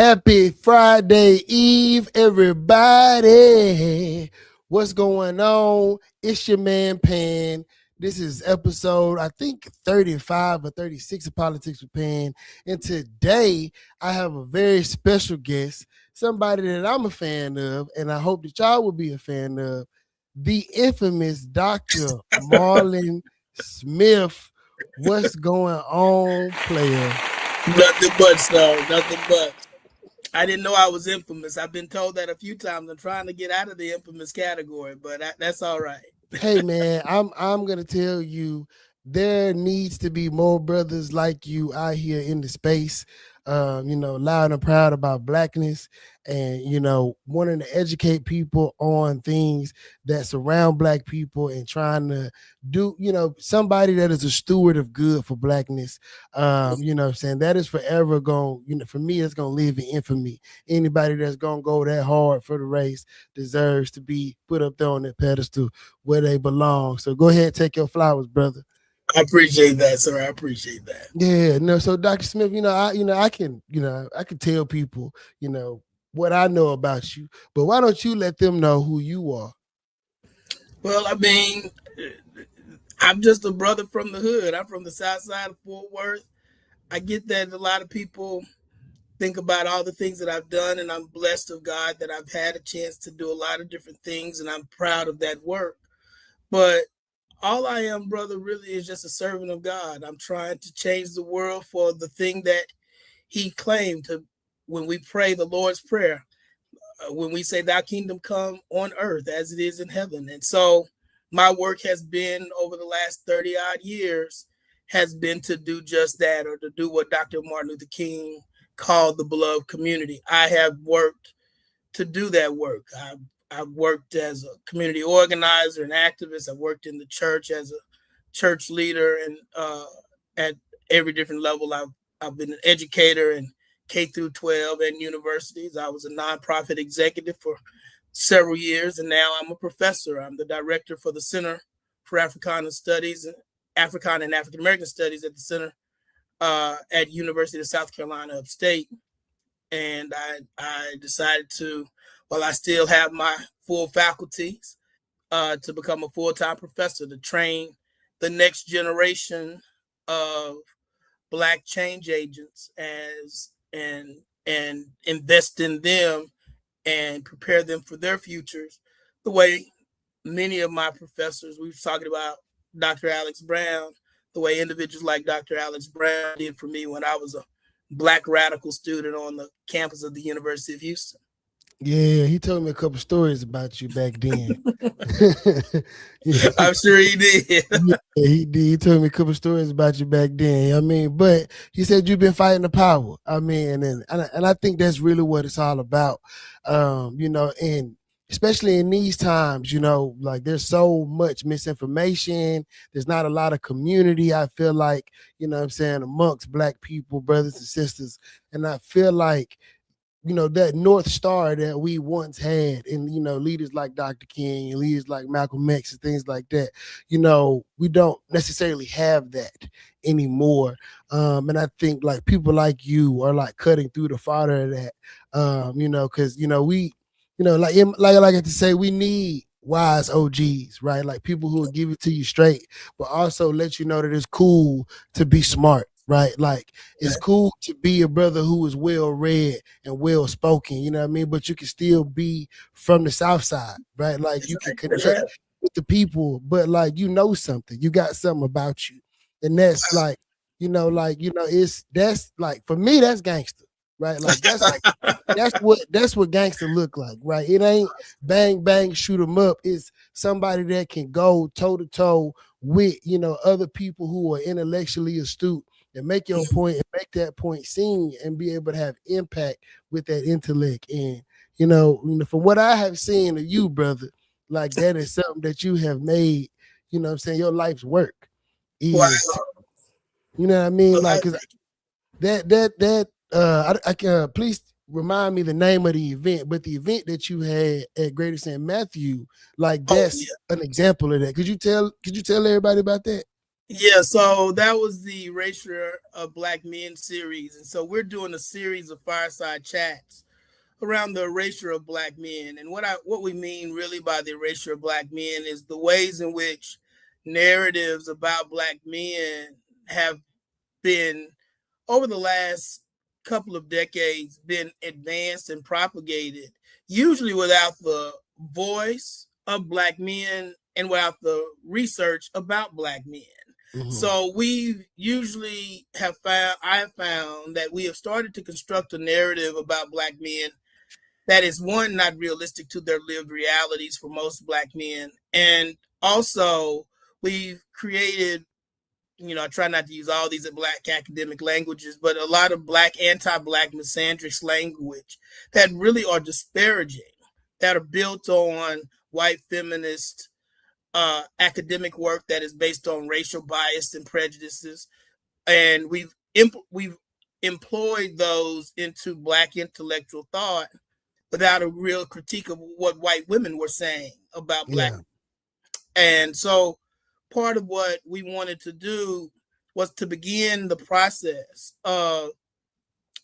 Happy Friday Eve, everybody. What's going on? It's your man Pan. This is episode, I think, 35 or 36 of Politics with Pan. And today I have a very special guest, somebody that I'm a fan of, and I hope that y'all will be a fan of, the infamous Dr. Marlon Smith. What's going on, player? Nothing but stuff. Nothing but. I didn't know I was infamous. I've been told that a few times. I'm trying to get out of the infamous category, but that's all right. Hey man, I'm gonna tell you, there needs to be more brothers like you out here in the space. Loud and proud about blackness, and wanting to educate people on things that surround black people, and trying to do somebody that is a steward of good for blackness. What I'm saying, that is forever going. For me, it's gonna live in infamy. Anybody that's gonna go that hard for the race deserves to be put up there on that pedestal where they belong. So go ahead, take your flowers, brother. I appreciate that, sir. I appreciate that. Yeah, no. So Dr. Smith, I can tell people, what I know about you, but why don't you let them know who you are? Well, I mean, I'm just a brother from the hood. I'm from the south side of Fort Worth. I get that a lot of people think about all the things that I've done, and I'm blessed of God that I've had a chance to do a lot of different things, and I'm proud of that work. But all I am, brother, really is just a servant of God. I'm trying to change the world for the thing that he claimed to when we pray the Lord's Prayer, when we say, thy kingdom come on earth as it is in heaven. And so my work has been, over the last 30 odd years, has been to do just that, or to do what Dr. Martin Luther King called the beloved community. I have worked to do that work. I've worked as a community organizer and activist. I've worked in the church as a church leader, and at every different level. I've been an educator in K through 12 and universities. I was a nonprofit executive for several years, and now I'm a professor. I'm the director for the Center for Africana Studies, Africana and African American Studies at the Center at University of South Carolina Upstate. And I decided to, while I still have my full faculties, to become a full-time professor to train the next generation of Black change agents and invest in them and prepare them for their futures the way many of my professors, we've talked about Dr. Alex Brown, the way individuals like Dr. Alex Brown did for me when I was a Black radical student on the campus of the University of Houston. Yeah, he told me a couple stories about you back then. I'm sure he did. Yeah, he did. He told me a couple stories about you back then. But he said you've been fighting the power. And I think that's really what it's all about. And especially in these times, like there's so much misinformation. There's not a lot of community, I feel like, amongst Black people, brothers and sisters. And I feel like, that North Star that we once had, and, leaders like Dr. King and leaders like Malcolm X and things like that, we don't necessarily have that anymore. And I think like people like you are like cutting through the fodder of that, because, we, like I get to say, we need wise OGs, right? Like people who will give it to you straight, but also let you know that it's cool to be smart. Right, like it's cool to be a brother who is well read and well spoken, but you can still be from the South Side, right? Like you can connect with the people, but like something, you got something about you, and that's like, that's like, for me, that's gangster, right? Like that's what gangster look like, right? It ain't bang bang shoot 'em up. It's somebody that can go toe to toe with other people who are intellectually astute, and make your point and make that point seen, and be able to have impact with that intellect. And, from what I have seen of you, brother, like that is something that you have made, your life's work is, wow. Like, cause I can, please remind me the name of the event, but the event that you had at Greater St. Matthew, like that's an example of that. Could you tell everybody about that? Yeah, so that was the Erasure of Black Men series. And so we're doing a series of fireside chats around the erasure of Black men. And what we mean really by the erasure of Black men is the ways in which narratives about Black men have been, over the last couple of decades, been advanced and propagated, usually without the voice of Black men and without the research about Black men. Mm-hmm. So we usually I have found that we have started to construct a narrative about Black men that is, one, not realistic to their lived realities for most Black men. And also we've created, I try not to use all these Black academic languages, but a lot of Black, anti-Black, misandrous language that really are disparaging, that are built on white feminist academic work that is based on racial bias and prejudices. And we've employed those into Black intellectual thought without a real critique of what white women were saying about Black. Yeah. And so part of what we wanted to do was to begin the process of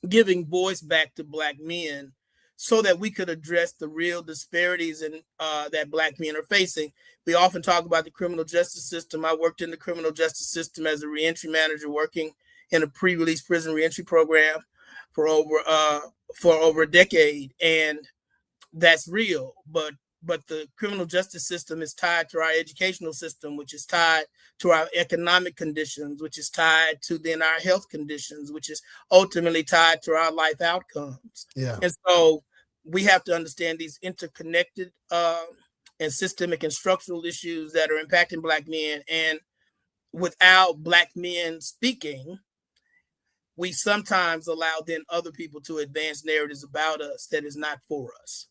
giving voice back to Black men so that we could address the real disparities that Black men are facing. We often talk about the criminal justice system. I worked in the criminal justice system as a reentry manager, working in a pre-release prison reentry program for over a decade, and that's real. But the criminal justice system is tied to our educational system, which is tied to our economic conditions, which is tied to then our health conditions, which is ultimately tied to our life outcomes. Yeah. And so we have to understand these interconnected and systemic and structural issues that are impacting Black men. And without Black men speaking, we sometimes allow then other people to advance narratives about us that is not for us.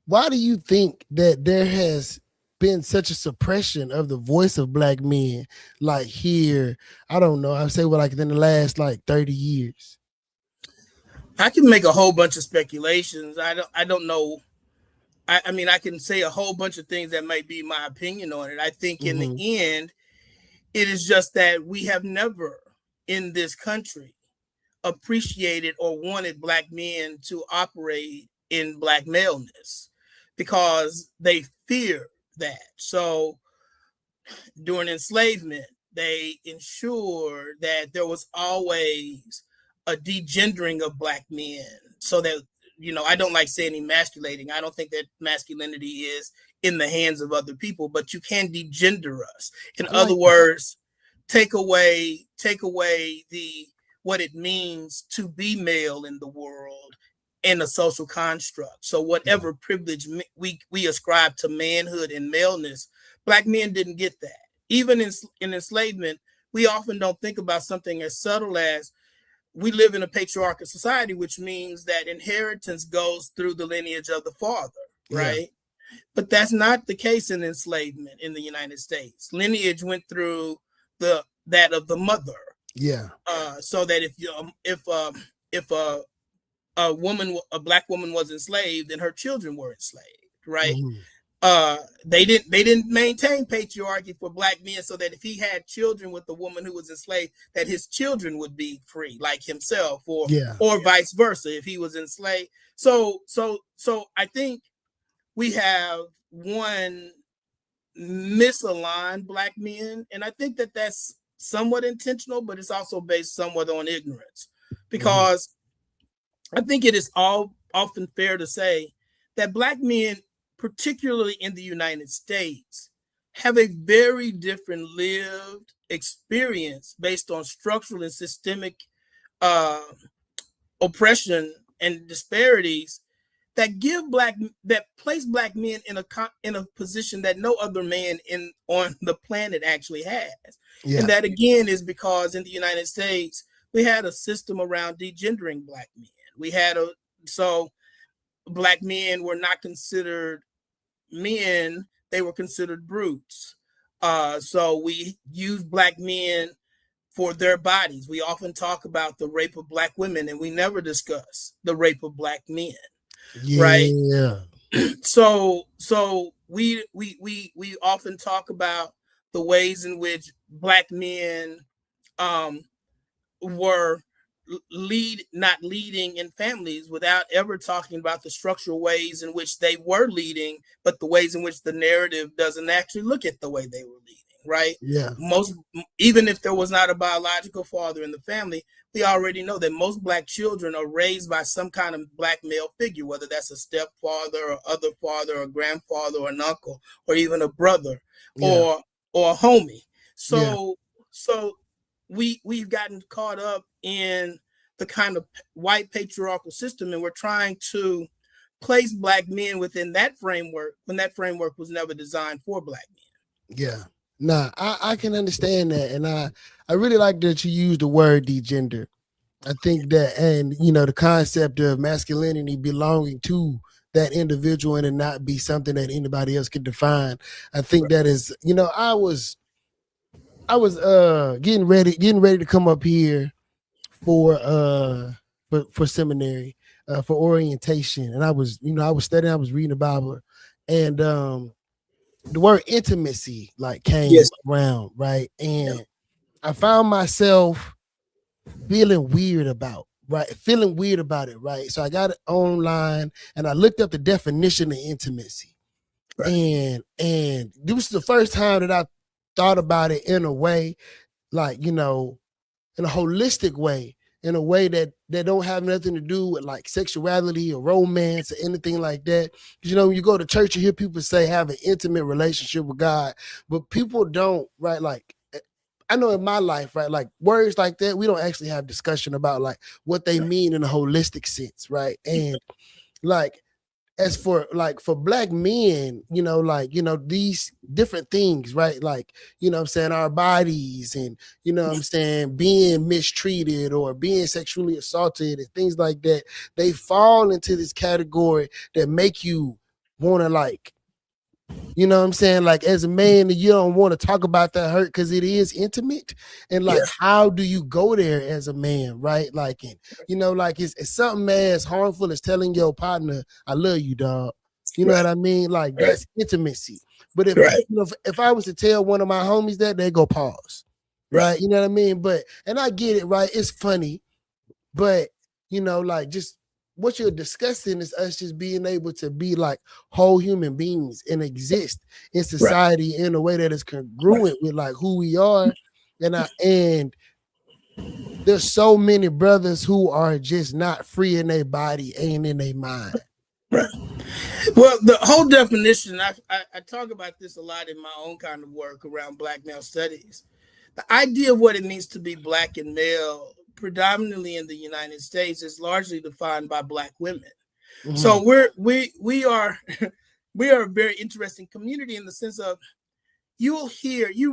Why do you think that there has been such a suppression of the voice of Black men, like here? I don't know. I say like in the last like 30 years. I can make a whole bunch of speculations. I don't know. I mean, I can say a whole bunch of things that might be my opinion on it. I think in the end, it is just that we have never in this country appreciated or wanted Black men to operate in Black maleness because they fear that. So during enslavement, they ensured that there was always a degendering of Black men so that, I don't like saying emasculating. I don't think that masculinity is in the hands of other people, but you can degender us. In other words, take away the what it means to be male in the world and a social construct. So whatever privilege we ascribe to manhood and maleness, Black men didn't get that. Even in enslavement, we often don't think about something as subtle as we live in a patriarchal society, which means that inheritance goes through the lineage of the father, right? Yeah. But that's not the case in enslavement in the United States. Lineage went through that of the mother. Yeah. So that if a Black woman was enslaved, then her children were enslaved, right? Mm-hmm. They didn't maintain patriarchy for Black men so that if he had children with the woman who was enslaved, that his children would be free like himself, or vice versa if he was enslaved. So I think we have one misaligned Black men, and I think that that's somewhat intentional, but it's also based somewhat on ignorance, because I think it is often fair to say that Black men, particularly in the United States, have a very different lived experience based on structural and systemic oppression and disparities that place Black men in a position that no other man on the planet actually has. Yeah. And that again is because in the United States we had a system around degendering Black men. So Black men were not considered men; they were considered brutes. So we use Black men for their bodies. We often talk about the rape of Black women, and we never discuss the rape of Black men. Yeah. Right. So we often talk about the ways in which Black men um, were not leading in families, without ever talking about the structural ways in which they were leading, but the ways in which the narrative doesn't actually look at the way they were leading, right? Yeah. Most, even if there was not a biological father in the family, we already know that most Black children are raised by some kind of Black male figure, whether that's a stepfather or other father or grandfather or an uncle or even a brother Yeah. or a homie. Yeah. So we've gotten caught up in the kind of white patriarchal system, and we're trying to place Black men within that framework when that framework was never designed for Black men. Yeah. Nah, I can understand that. And I really like that you use the word degender. I think that, and the concept of masculinity belonging to that individual and it not be something that anybody else could define. I think that is, I was getting ready to come up here for seminary, for orientation, and I was studying, I was reading the Bible, and the word intimacy like came around, right? And I found myself feeling weird about it, right? So I got it online and I looked up the definition of intimacy. Right. And this was the first time that I thought about it in a way, like, in a holistic way, in a way that don't have nothing to do with like sexuality or romance or anything like that. When you go to church, you hear people say have an intimate relationship with God, but people don't, right? Like, I know in my life, right, like words like that, we don't actually have discussion about like what they mean in a holistic sense, right? And like, as for Black men, these different things, right? Like, I'm saying, our bodies and, I'm saying, being mistreated or being sexually assaulted and things like that, they fall into this category that make you want to like, I'm saying, like, as a man, you don't want to talk about that hurt because it is intimate. And like, how do you go there as a man, right? Like, and, like it's something as harmful as telling your partner, I love you, dog. You know what I mean? Like, that's intimacy. But if I was to tell one of my homies that, they go pause, right? You know what I mean? But, and I get it, right? It's funny, but, like, just what you're discussing is us just being able to be like whole human beings and exist in society in a way that is congruent with like who we are. And there's so many brothers who are just not free in their body and in their mind. Right. Well, the whole definition, I talk about this a lot in my own kind of work around Black male studies. The idea of what it means to be Black and male, predominantly in the United States, is largely defined by Black women. Mm-hmm. So we are a very interesting community in the sense of you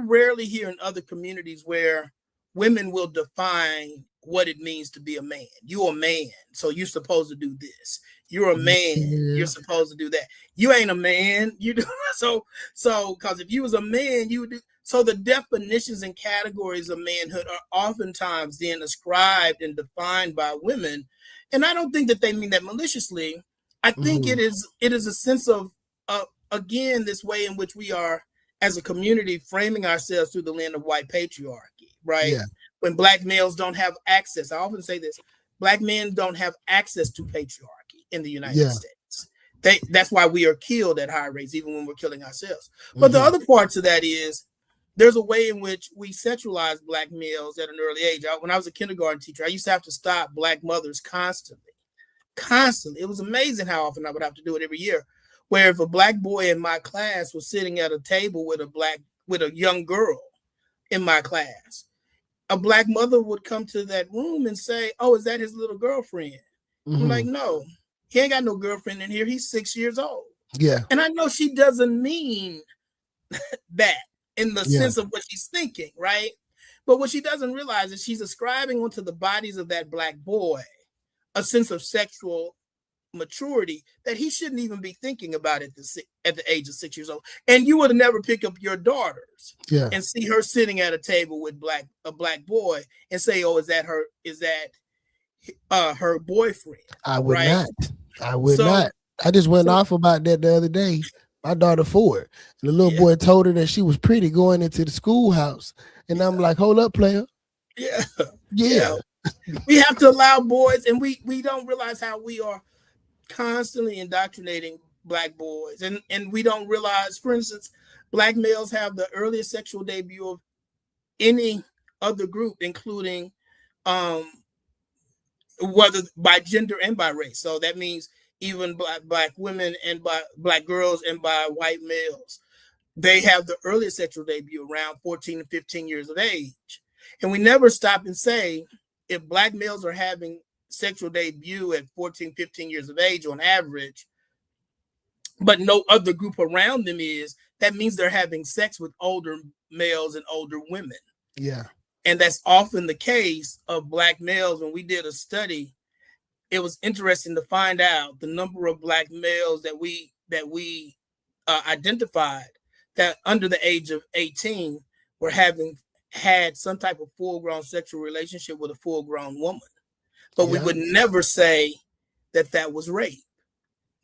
rarely hear in other communities where women will define what it means to be a man. You're a man, so you're supposed to do this. You're a man, you're supposed to do that. You ain't a man, you do so because if you was a man, you would do. So the definitions and categories of manhood are oftentimes then ascribed and defined by women. And I don't think that they mean that maliciously. I think it is a sense of, again, this way in which we are as a community framing ourselves through the lens of white patriarchy, right? Yeah. When Black males don't have access, I often say this, Black men don't have access to patriarchy in the United States. That's why we are killed at high rates, even when we're killing ourselves. But the other parts of that is, there's a way in which we sexualize Black males at an early age. When I was a kindergarten teacher, I used to have to stop Black mothers constantly. It was amazing how often I would have to do it every year. Where if a Black boy in my class was sitting at a table with a young girl in my class, a Black mother would come to that room and say, "Oh, is that his little girlfriend?" I'm like, "No, he ain't got no girlfriend in here. He's 6 years old." Yeah. And I know she doesn't mean that in the sense of what she's thinking, right? But what she doesn't realize is she's ascribing onto the bodies of that Black boy a sense of sexual maturity that he shouldn't even be thinking about at the age of 6 years old. And you would never pick up your daughters and see her sitting at a table with a Black boy and say, "Oh, is that her boyfriend?" I would not. I would not. I just went off about that the other day. My daughter 4. And the little Yeah, boy told her that she was pretty going into the schoolhouse. And I'm yeah, like, hold up, player. yeah, yeah. Yeah. We have to allow boys, and we don't realize how we are constantly indoctrinating black boys, and we don't realize, for instance, black males have the earliest sexual debut of any other group, including um, whether by gender and by race. So that means even black women and by black girls and by white males. They have the earliest sexual debut around 14 to 15 years of age. And we never stop and say, if black males are having sexual debut at 14, 15 years of age on average, but no other group around them is, that means they're having sex with older males and older women. Yeah. And that's often the case of black males. When we did a study, it was interesting to find out the number of black males that we identified that under the age of 18 were having had some type of full-grown sexual relationship with a full-grown woman. But we Yeah. would never say that that was rape,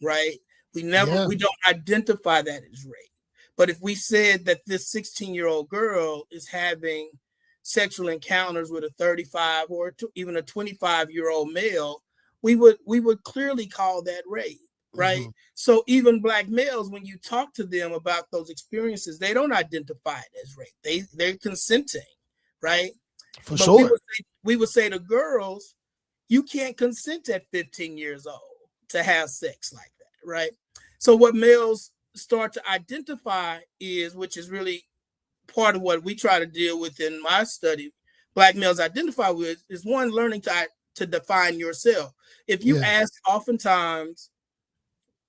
right? We don't identify that as rape. But if we said that this 16-year-old girl is having sexual encounters with a 35 or even a 25-year-old male, we would clearly call that rape, right? Mm-hmm. So even black males, when you talk to them about those experiences, they don't identify it as rape. They're consenting, right? For But sure. we would say to girls, you can't consent at 15 years old to have sex like that, right? So what males start to identify is, which is really part of what we try to deal with in my study, black males identify with, is one, learning to define yourself. If you ask, oftentimes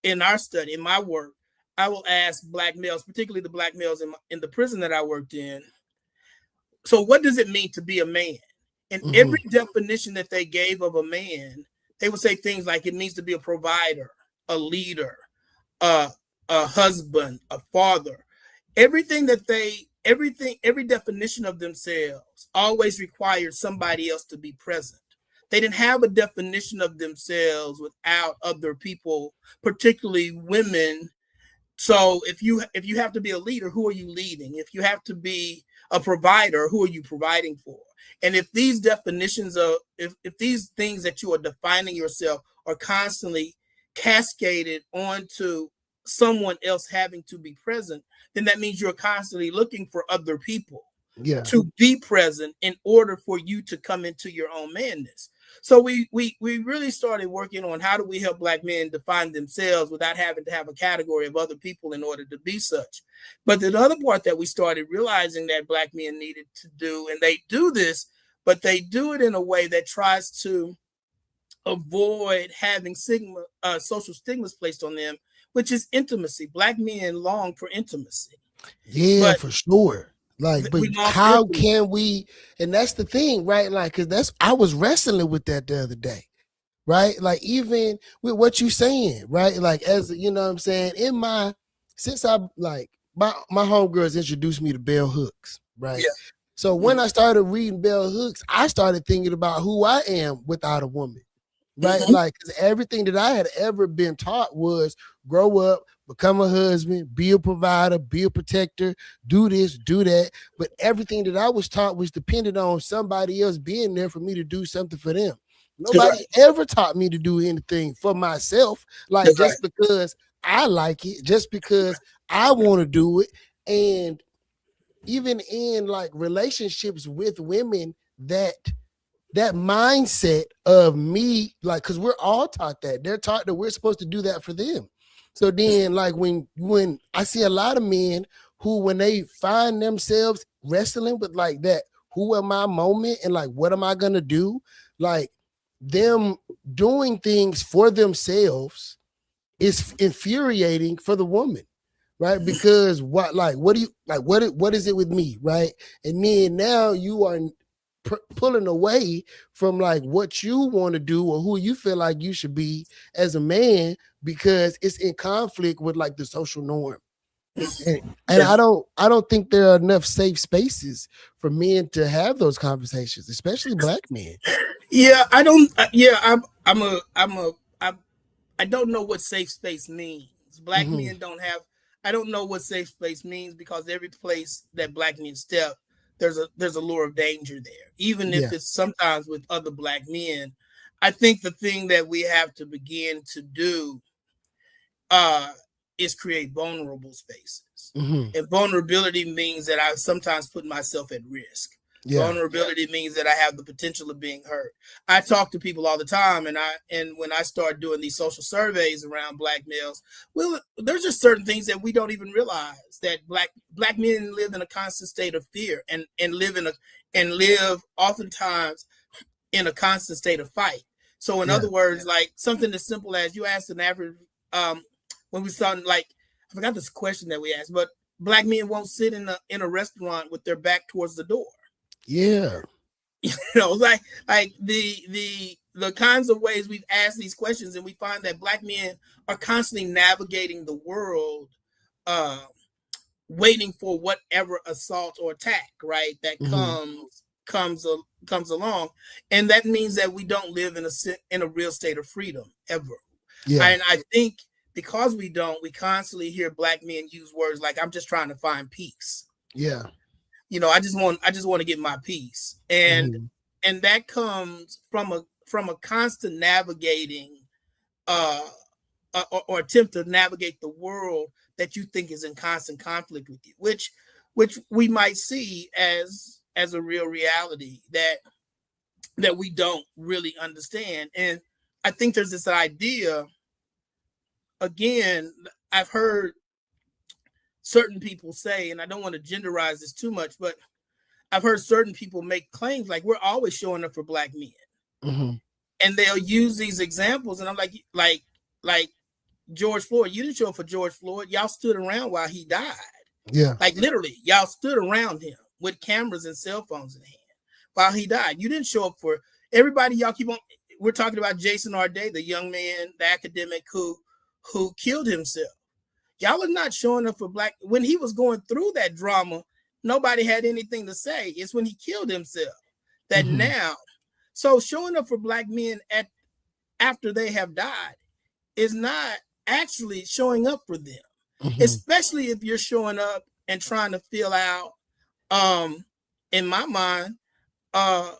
in our study, in my work, I will ask black males, particularly the black males in the prison that I worked in, so what does it mean to be a man? And Mm-hmm. every definition that they gave of a man, they would say things like it means to be a provider, a leader, a husband, a father. Every definition of themselves always required somebody else to be present. They didn't have a definition of themselves without other people, particularly women. So if you have to be a leader, who are you leading? If you have to be a provider, who are you providing for? And if these definitions of if these things that you are defining yourself are constantly cascaded onto someone else having to be present, then that means you're constantly looking for other people to be present in order for you to come into your own manness. So we really started working on how do we help black men define themselves without having to have a category of other people in order to be such. But the other part that we started realizing that black men needed to do, and they do this, but they do it in a way that tries to avoid having social stigmas placed on them, which is intimacy. Black men long for intimacy. Yeah, But for sure. Like, but we long for how intimacy. can we? And that's the thing, right? Like, because I was wrestling with that the other day, right? Like, even with what you saying, right? Like, as you know what I'm saying, since I like my homegirls introduced me to bell hooks, right? Yeah. So when I started reading bell hooks, I started thinking about who I am without a woman, right? Mm-hmm. Like, 'cause everything that I had ever been taught was grow up, become a husband, be a provider, be a protector, do this, do that. But everything that I was taught was dependent on somebody else being there for me to do something for them. That's Nobody right. ever taught me to do anything for myself, like That's right. just because I like it, just because I want to do it. And even in like relationships with women, that mindset of me, like, because we're all taught that. They're taught that we're supposed to do that for them. So then, like, when I see a lot of men who, when they find themselves wrestling with like that, who am I moment and like, what am I gonna do? Like, them doing things for themselves is infuriating for the woman, right? Because what do you like? What is it with me, right? And then now you are pulling away from like what you want to do or who you feel like you should be as a man because it's in conflict with like the social norm. And Yeah. I don't think there are enough safe spaces for men to have those conversations, especially black men. Yeah, I don't. Yeah, I'm a. I don't know what safe space means. Black Mm-hmm. men don't have. I don't know what safe space means, because every place that Black men step, there's a lure of danger there, even if Yeah. it's sometimes with other Black men. I think the thing that we have to begin to do uh, is create vulnerable spaces. Hmm. And vulnerability means that I sometimes put myself at risk. Yeah. Vulnerability means that I have the potential of being hurt. I talk to people all the time, and when I start doing these social surveys around Black males, well, there's just certain things that we don't even realize, that black men live in a constant state of fear, and live oftentimes in a constant state of fight. So in Yeah. other words, like something as simple as you asked an average, when we started, like, I forgot this question that we asked, but Black men won't sit in a restaurant with their back towards the door. Yeah. You know, like the kinds of ways we've asked these questions, and we find that Black men are constantly navigating the world, uh, waiting for whatever assault or attack, right, that Hmm. comes along, and that means that we don't live in a real state of freedom ever. Yeah. And I think because we don't, we constantly hear Black men use words like, "I'm just trying to find peace." Yeah. You know, I just want to get my peace, and Hmm. that comes from a constant navigating, uh, or attempt to navigate the world that you think is in constant conflict with you, which we might see as a real reality that we don't really understand. And I think there's this idea, again, I've heard certain people say, and I don't want to genderize this too much, but I've heard certain people make claims like, we're always showing up for Black men, Hmm. and they'll use these examples, and I'm like George Floyd. You didn't show up for George Floyd. Y'all stood around while he died. Yeah. Like literally, y'all stood around him with cameras and cell phones in hand while he died. You didn't show up for everybody. Y'all keep on. We're talking about Jason Arday, the young man, the academic who killed himself. Y'all are not showing up for Black. When he was going through that drama, nobody had anything to say. It's when he killed himself that Hmm. now. So showing up for Black men after they have died is not actually showing up for them, Hmm. especially if you're showing up and trying to fill out, um, in my mind, uh,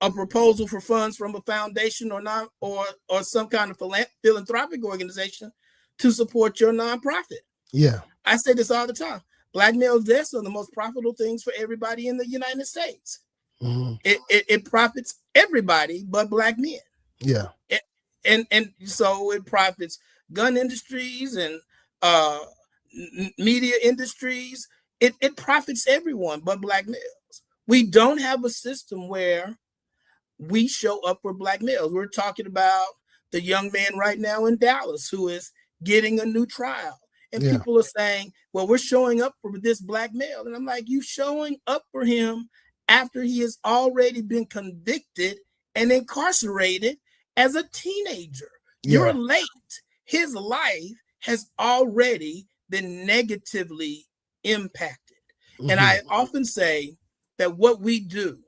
a proposal for funds from a foundation or not, or some kind of philanthropic organization to support your nonprofit. Yeah. I say this all the time. Black male deaths are the most profitable things for everybody in the United States. Hmm. It profits everybody but Black men. Yeah. And so it profits gun industries and uh, media industries. It profits everyone but Black males. We don't have a system where we show up for Black males. We're talking about the young man right now in Dallas who is getting a new trial. And Yeah. people are saying, well, we're showing up for this Black male. And I'm like, you showing up for him after he has already been convicted and incarcerated as a teenager. You're Yeah. late. His life has already been negatively impacted. And Hmm. I often say that what we do,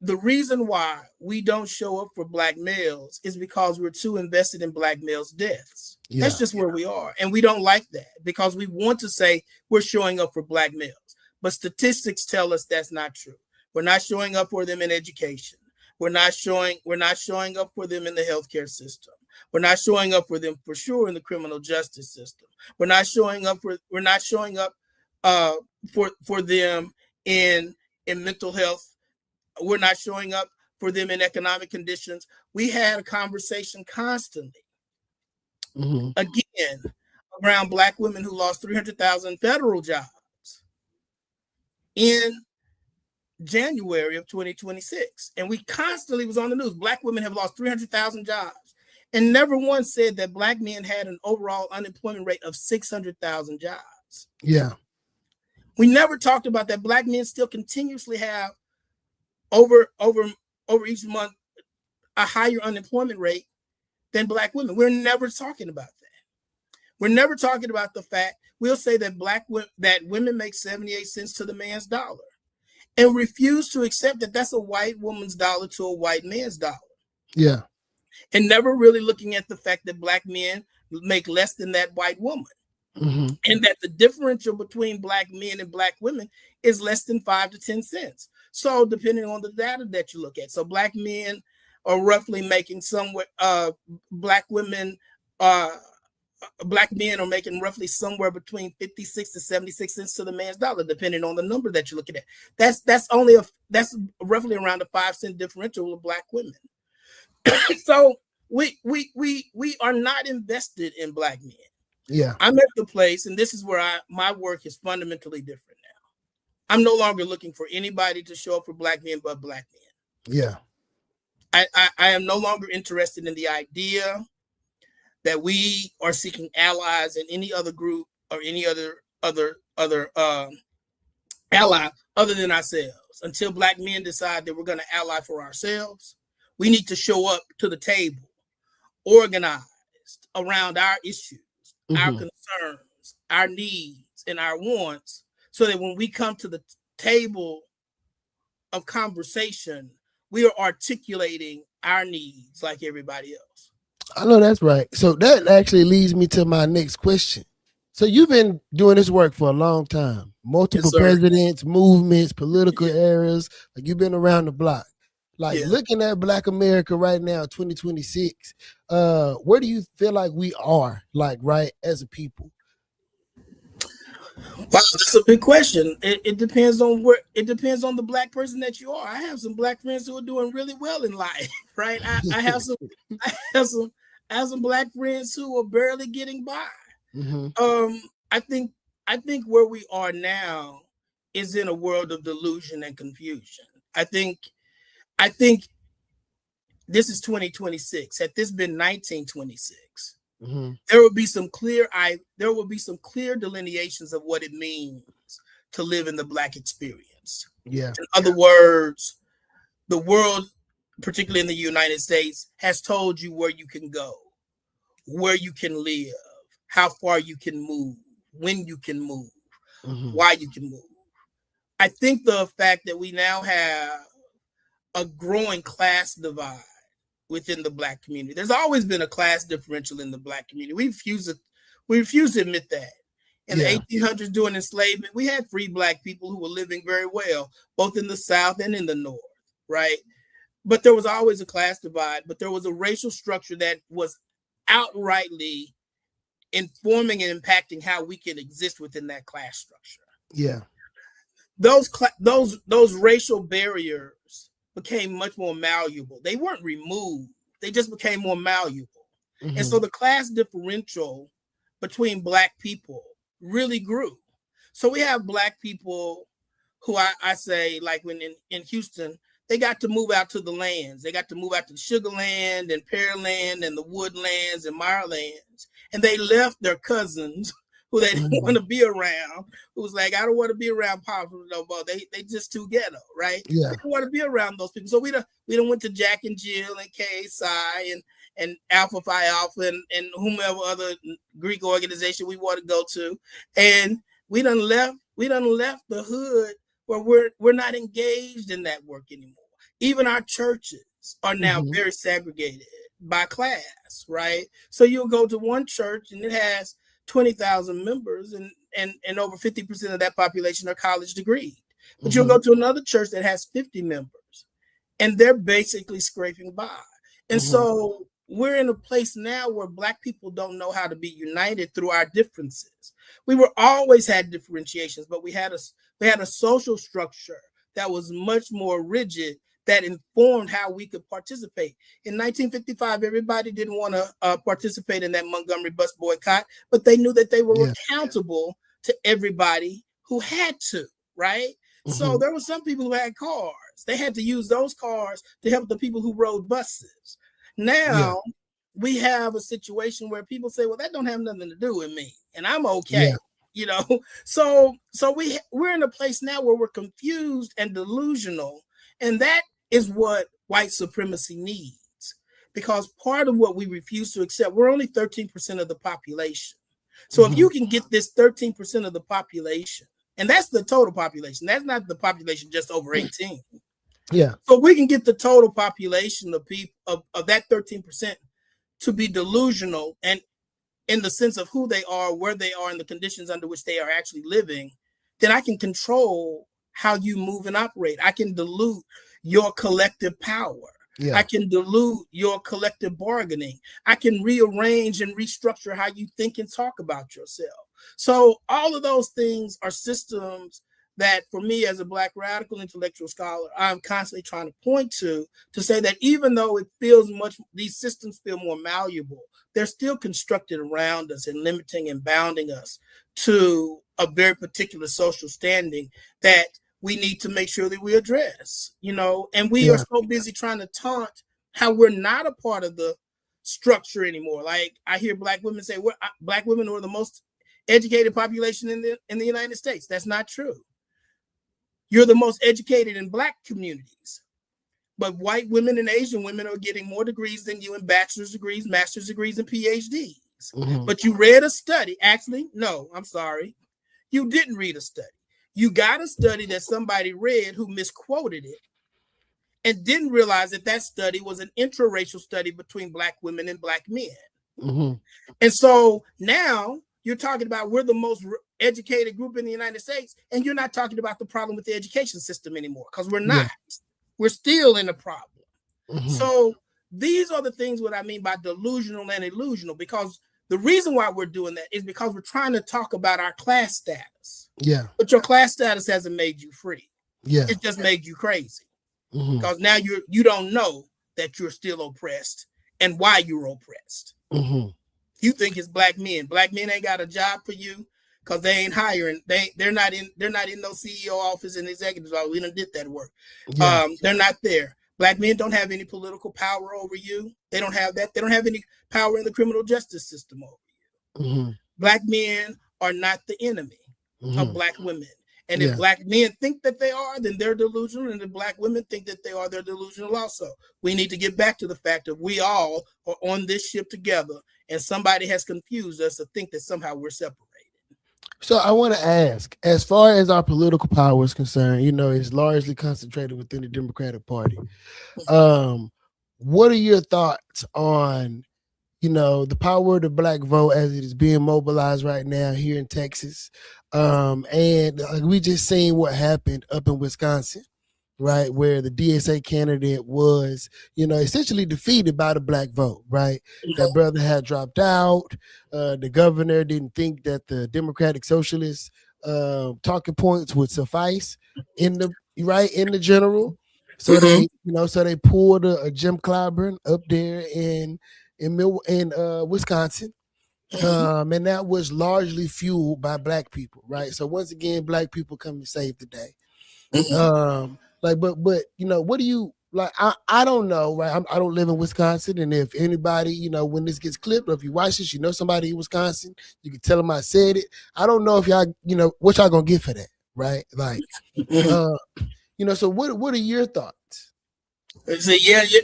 the reason why we don't show up for Black males is because we're too invested in Black males' deaths. That's Yeah. just where we are. And we don't like that because we want to say we're showing up for Black males. But statistics tell us that's not true. We're not showing up for them in education. We're not showing up for them in the healthcare system. We're not showing up for them for sure in the criminal justice system. We're not showing up uh, for them in mental health. We're not showing up for them in economic conditions. We had a conversation constantly, Hmm. again, around Black women who lost 300,000 federal jobs in January of 2026. And we constantly was on the news. Black women have lost 300,000 jobs. And never once said that Black men had an overall unemployment rate of 600,000 jobs. Yeah. We never talked about that Black men still continuously have over each month a higher unemployment rate than Black women. We're never talking about that. We're never talking about the fact we'll say that that women make 78 cents to the man's dollar, and refuse to accept that that's a white woman's dollar to a white man's dollar. Yeah. And never really looking at the fact that Black men make less than that white woman. Mm-hmm. and that the differential between black men and black women is less than 5 to 10 cents. So depending on the data that you look at, so black men are roughly making somewhere, black women, black men are making roughly somewhere between 56 to 76 cents to the man's dollar, depending on the number that you're looking at. That's roughly around a 5 cent differential with black women. So we are not invested in black men. Yeah. I'm at the place, and this is where my work is fundamentally different now. I'm no longer looking for anybody to show up for black men but black men. Yeah. I am no longer interested in the idea that we are seeking allies in any other group or any other ally other than ourselves. Until black men decide that we're going to ally for ourselves, we need to show up to the table, organized around our issues, our concerns, our needs, and our wants, so that when we come to the table of conversation, we are articulating our needs like everybody else. I know that's right. So that actually leads me to my next question. So you've been doing this work for a long time, multiple presidents, movements, political eras. Like, you've been around the block. Like, looking at Black America right now, 2026, where do you feel like we are, like, right, as a people? Wow, that's a big question. It depends on the black person that you are. I have some black friends who are doing really well in life, right? I have some black friends who are barely getting by. Mm-hmm. I think where we are now is in a world of delusion and confusion. I think this is 2026. Had this been 1926, there will be some clear delineations of what it means to live in the black experience. Yeah. In other words, the world, particularly in the United States, has told you where you can go, where you can live, how far you can move, when you can move, why you can move. I think the fact that we now have a growing class divide within the black community. There's always been a class differential in the black community. We refuse to admit that. In the 1800s, during enslavement, we had free black people who were living very well, both in the South and in the North, right? But there was always a class divide, but there was a racial structure that was outrightly informing and impacting how we can exist within that class structure. Yeah. Those racial barriers became much more malleable. They weren't removed. They just became more malleable. And so the class differential between black people really grew. So we have black people who I say, like when in Houston, they got to move out to the lands. They got to move out to Sugar Land and Pearland and the Woodlands and Mirelands. And they left their cousins who they didn't want to be around, who was like, I don't want to be around powerful no more. They just too ghetto, right? Yeah. They don't want to be around those people. So we don't went to Jack and Jill and KSI and Alpha Phi Alpha and whomever other Greek organization we want to go to. And we done left the hood where we're not engaged in that work anymore. Even our churches are now very segregated by class, right? So you'll go to one church and it has 20,000 members and over 50% of that population are college degreed. But you'll go to another church that has 50 members and they're basically scraping by. And so we're in a place now where black people don't know how to be united through our differences. We were always had differentiations, but we had a social structure that was much more rigid that informed how we could participate. In 1955, everybody didn't want to participate in that Montgomery bus boycott, but they knew that they were accountable to everybody who had to, right? So there were some people who had cars. They had to use those cars to help the people who rode buses. Now we have a situation where people say, well, that don't have nothing to do with me and I'm okay. You know, so we're in a place now where we're confused and delusional. And that is what white supremacy needs, because part of what we refuse to accept, we're only 13% of the population. So if you can get this 13% of the population, and that's the total population, that's not the population just over 18. Yeah. So we can get the total population of people of that 13% to be delusional and in the sense of who they are, where they are, and the conditions under which they are actually living, then I can control how you move and operate. I can dilute your collective power. Yeah. I can dilute your collective bargaining. I can rearrange and restructure how you think and talk about yourself. So all of those things are systems that, for me as a Black radical intellectual scholar, I'm constantly trying to point to say that even though it feels these systems feel more malleable, they're still constructed around us and limiting and bounding us to a very particular social standing that we need to make sure that we address, and we are so busy trying to taunt how we're not a part of the structure anymore. Like I hear Black women say, Black women are the most educated population in the United States. That's not true. You're the most educated in Black communities, but white women and Asian women are getting more degrees than you in bachelor's degrees, master's degrees, and PhDs. Mm-hmm. But you read a study. Actually, no, I'm sorry. You didn't read a study. You got a study that somebody read who misquoted it and didn't realize that study was an intraracial study between Black women and Black men. Mm-hmm. And so now you're talking about we're the most educated group in the United States, and you're not talking about the problem with the education system anymore, because we're not. Yeah. We're still in a problem. Mm-hmm. So these are the things what I mean by delusional and illusional, because the reason why we're doing that is because we're trying to talk about our class status. Yeah. But your class status hasn't made you free. Yeah. It just made you crazy. Mm-hmm. Because now you don't know that you're still oppressed and why you're oppressed. Mm-hmm. You think it's Black men. Black men ain't got a job for you because they ain't hiring. They're not in no CEO office and executives. We done did that work. Yeah. They're not there. Black men don't have any political power over you. They don't have that. They don't have any power in the criminal justice system over you. Mm-hmm. Black men are not the enemy of Black women. And if Black men think that they are, then they're delusional. And if Black women think that they are, they're delusional also. We need to get back to the fact that we all are on this ship together, and somebody has confused us to think that somehow we're separated. So I want to ask, as far as our political power is concerned, it's largely concentrated within the Democratic Party. What are your thoughts on, the power of the Black vote as it is being mobilized right now here in Texas? And we just seen what happened up in Wisconsin, right, where the DSA candidate was, essentially defeated by the Black vote, right? That brother had dropped out. The governor didn't think that the Democratic Socialist talking points would suffice in the general. So they pulled a Jim Clyburn up there in Wisconsin. And that was largely fueled by Black people, right? So once again, Black people come to save the day. But what do you like? I don't know, right? I don't live in Wisconsin, and if anybody, when this gets clipped, or if you watch this, somebody in Wisconsin, you can tell them I said it. I don't know if y'all, what y'all gonna get for that, right? Like, so what are your thoughts? So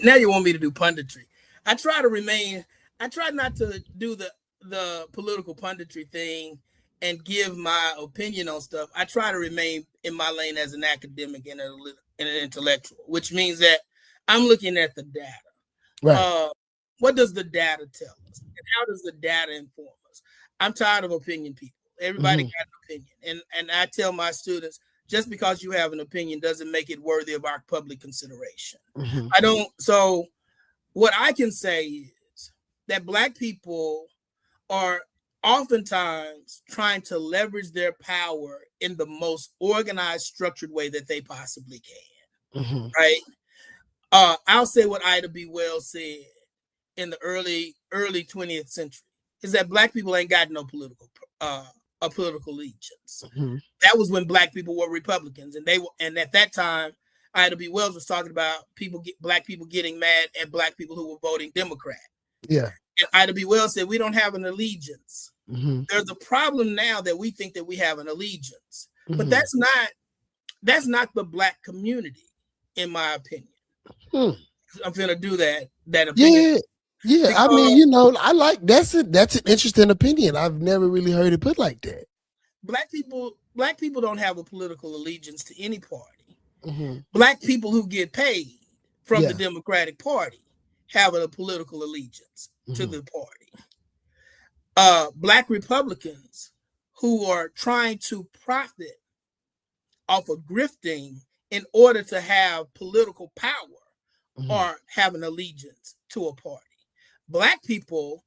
now you want me to do punditry. I try not to do the political punditry thing and give my opinion on stuff. I try to remain in my lane as an academic and an intellectual, which means that I'm looking at the data. Right. What does the data tell us? And how does the data inform us? I'm tired of opinion people. Everybody got an opinion. And I tell my students, just because you have an opinion doesn't make it worthy of our public consideration. So what I can say is that Black people are oftentimes trying to leverage their power in the most organized, structured way that they possibly can. Right? I'll say what Ida B. Wells said in the early 20th century is that Black people ain't got no political allegiance. That was when Black people were Republicans, and at that time, Ida B. Wells was talking about Black people getting mad at Black people who were voting Democrat. Yeah. And Ida B. Wells said, we don't have an allegiance. There's a problem now that we think that we have an allegiance, but that's not the Black community, in my opinion. I'm going to do that opinion. Yeah. Because, I mean, I like that's an interesting opinion. I've never really heard it put like that. Black people don't have a political allegiance to any party. Black people who get paid from the Democratic Party have a political allegiance to the party. Black Republicans who are trying to profit off of grifting in order to have political power or have an allegiance to a party. Black people,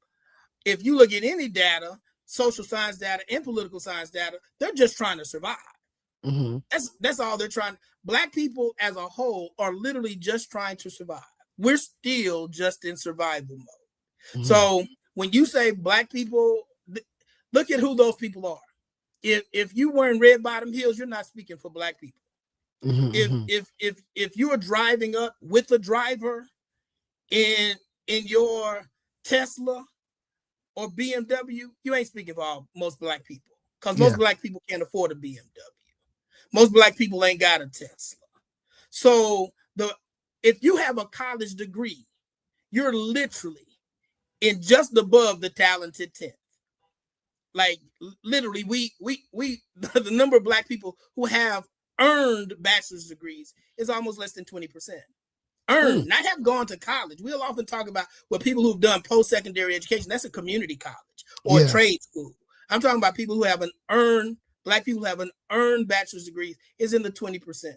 if you look at any data, social science data and political science data, they're just trying to survive. That's all they're trying. Black people as a whole are literally just trying to survive. We're still just in survival mode. So when you say Black people, look at who those people are. If you were in red bottom heels, you're not speaking for Black people. If you are driving up with a driver in your Tesla or BMW, you ain't speaking for most Black people, because most Black people can't afford a BMW. Most Black people ain't got a Tesla. So if you have a college degree, you're literally in just above the talented 10th. Like literally, we the number of Black people who have earned bachelor's degrees is almost less than 20%. Earned, not have gone to college. We'll often talk about people who've done post-secondary education. That's a community college or a trade school. I'm talking about people who have an earned, Black people who have an earned bachelor's degree is in the 20 percentile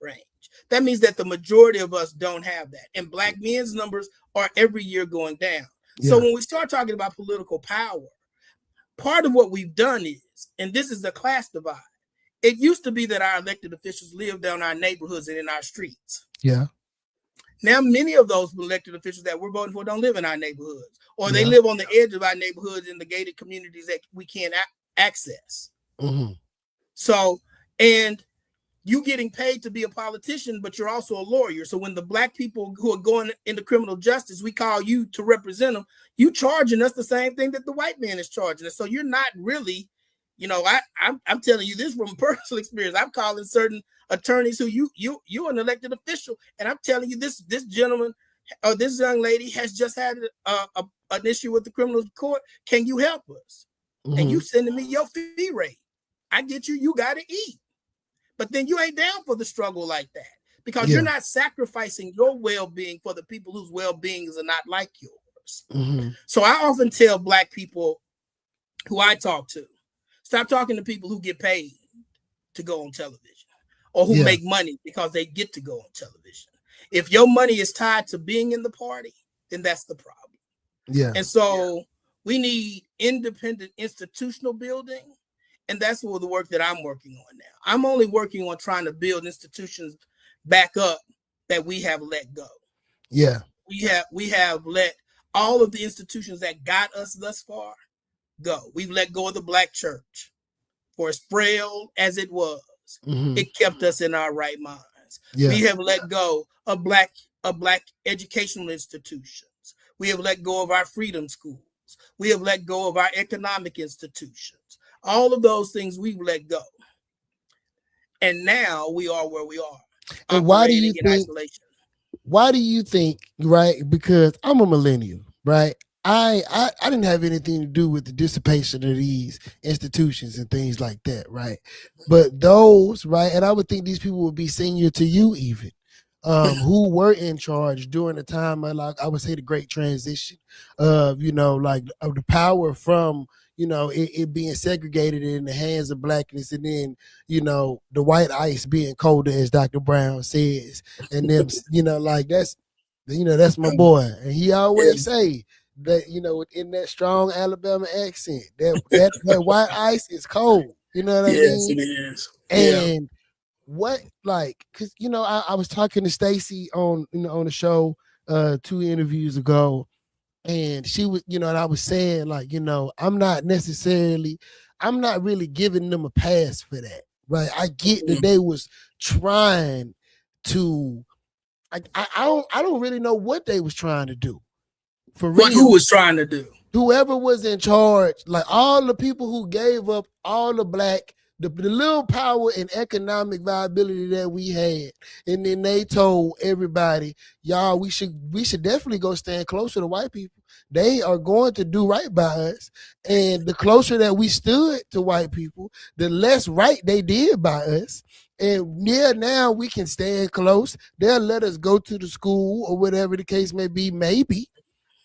range. That means that the majority of us don't have that. And Black men's numbers are every year going down. So when we start talking about political power, part of what we've done is, and this is the class divide, it used to be that our elected officials lived down our neighborhoods and in our streets. Now, many of those elected officials that we're voting for don't live in our neighborhoods, or they live on the edge of our neighborhoods in the gated communities that we can't access. So, and you getting paid to be a politician, but you're also a lawyer. So when the Black people who are going into criminal justice, we call you to represent them, you charging us the same thing that the white man is charging us. So you're not really, I'm telling you this from personal experience. I'm calling certain attorneys who you're an elected official, and I'm telling you this gentleman or this young lady has just had an issue with the criminal court. Can you help us? And you sending me your fee rate. I get you. You got to eat. But then you ain't down for the struggle like that, because you're not sacrificing your well-being for the people whose well-beings are not like yours. So I often tell Black people who I talk to, stop talking to people who get paid to go on television or who make money because they get to go on television. If your money is tied to being in the party, then that's the problem. And so we need independent institutional building. And that's what the work that I'm working on now. I'm only working on trying to build institutions back up that we have let go. We have let all of the institutions that got us thus far go. We've let go of the Black church. For as frail as it was, it kept us in our right minds. We have let go of black educational institutions. We have let go of our freedom schools. We have let go of our economic institutions. All of those things we've let go. And now we are where we are. And why do you think, right? Because I'm a millennial, right? I didn't have anything to do with the dissipation of these institutions and things like that, right? But those, right, and I would think these people would be senior to you even, who were in charge during the time of, like, I would say, the Great Transition of, of the power from, it being segregated in the hands of Blackness, and then, the white ice being colder, as Dr. Brown says, and them, that's my boy, and he always say that, in that strong Alabama accent, that white ice is cold. You know what I mean? Yes, it is. And what, like, because I was talking to Stacy on the show 2 interviews ago, and she was, and I was saying, like, I'm not really giving them a pass for that, right? I get that they was trying to, I don't really know what they was trying to do. For real. What who was trying to do? Whoever was in charge, like all the people who gave up all the Black, the little power and economic viability that we had, and then they told everybody, y'all, we should definitely go stand closer to white people. They are going to do right by us, and the closer that we stood to white people, the less right they did by us. And now we can stand close. They'll let us go to the school or whatever the case may be, maybe.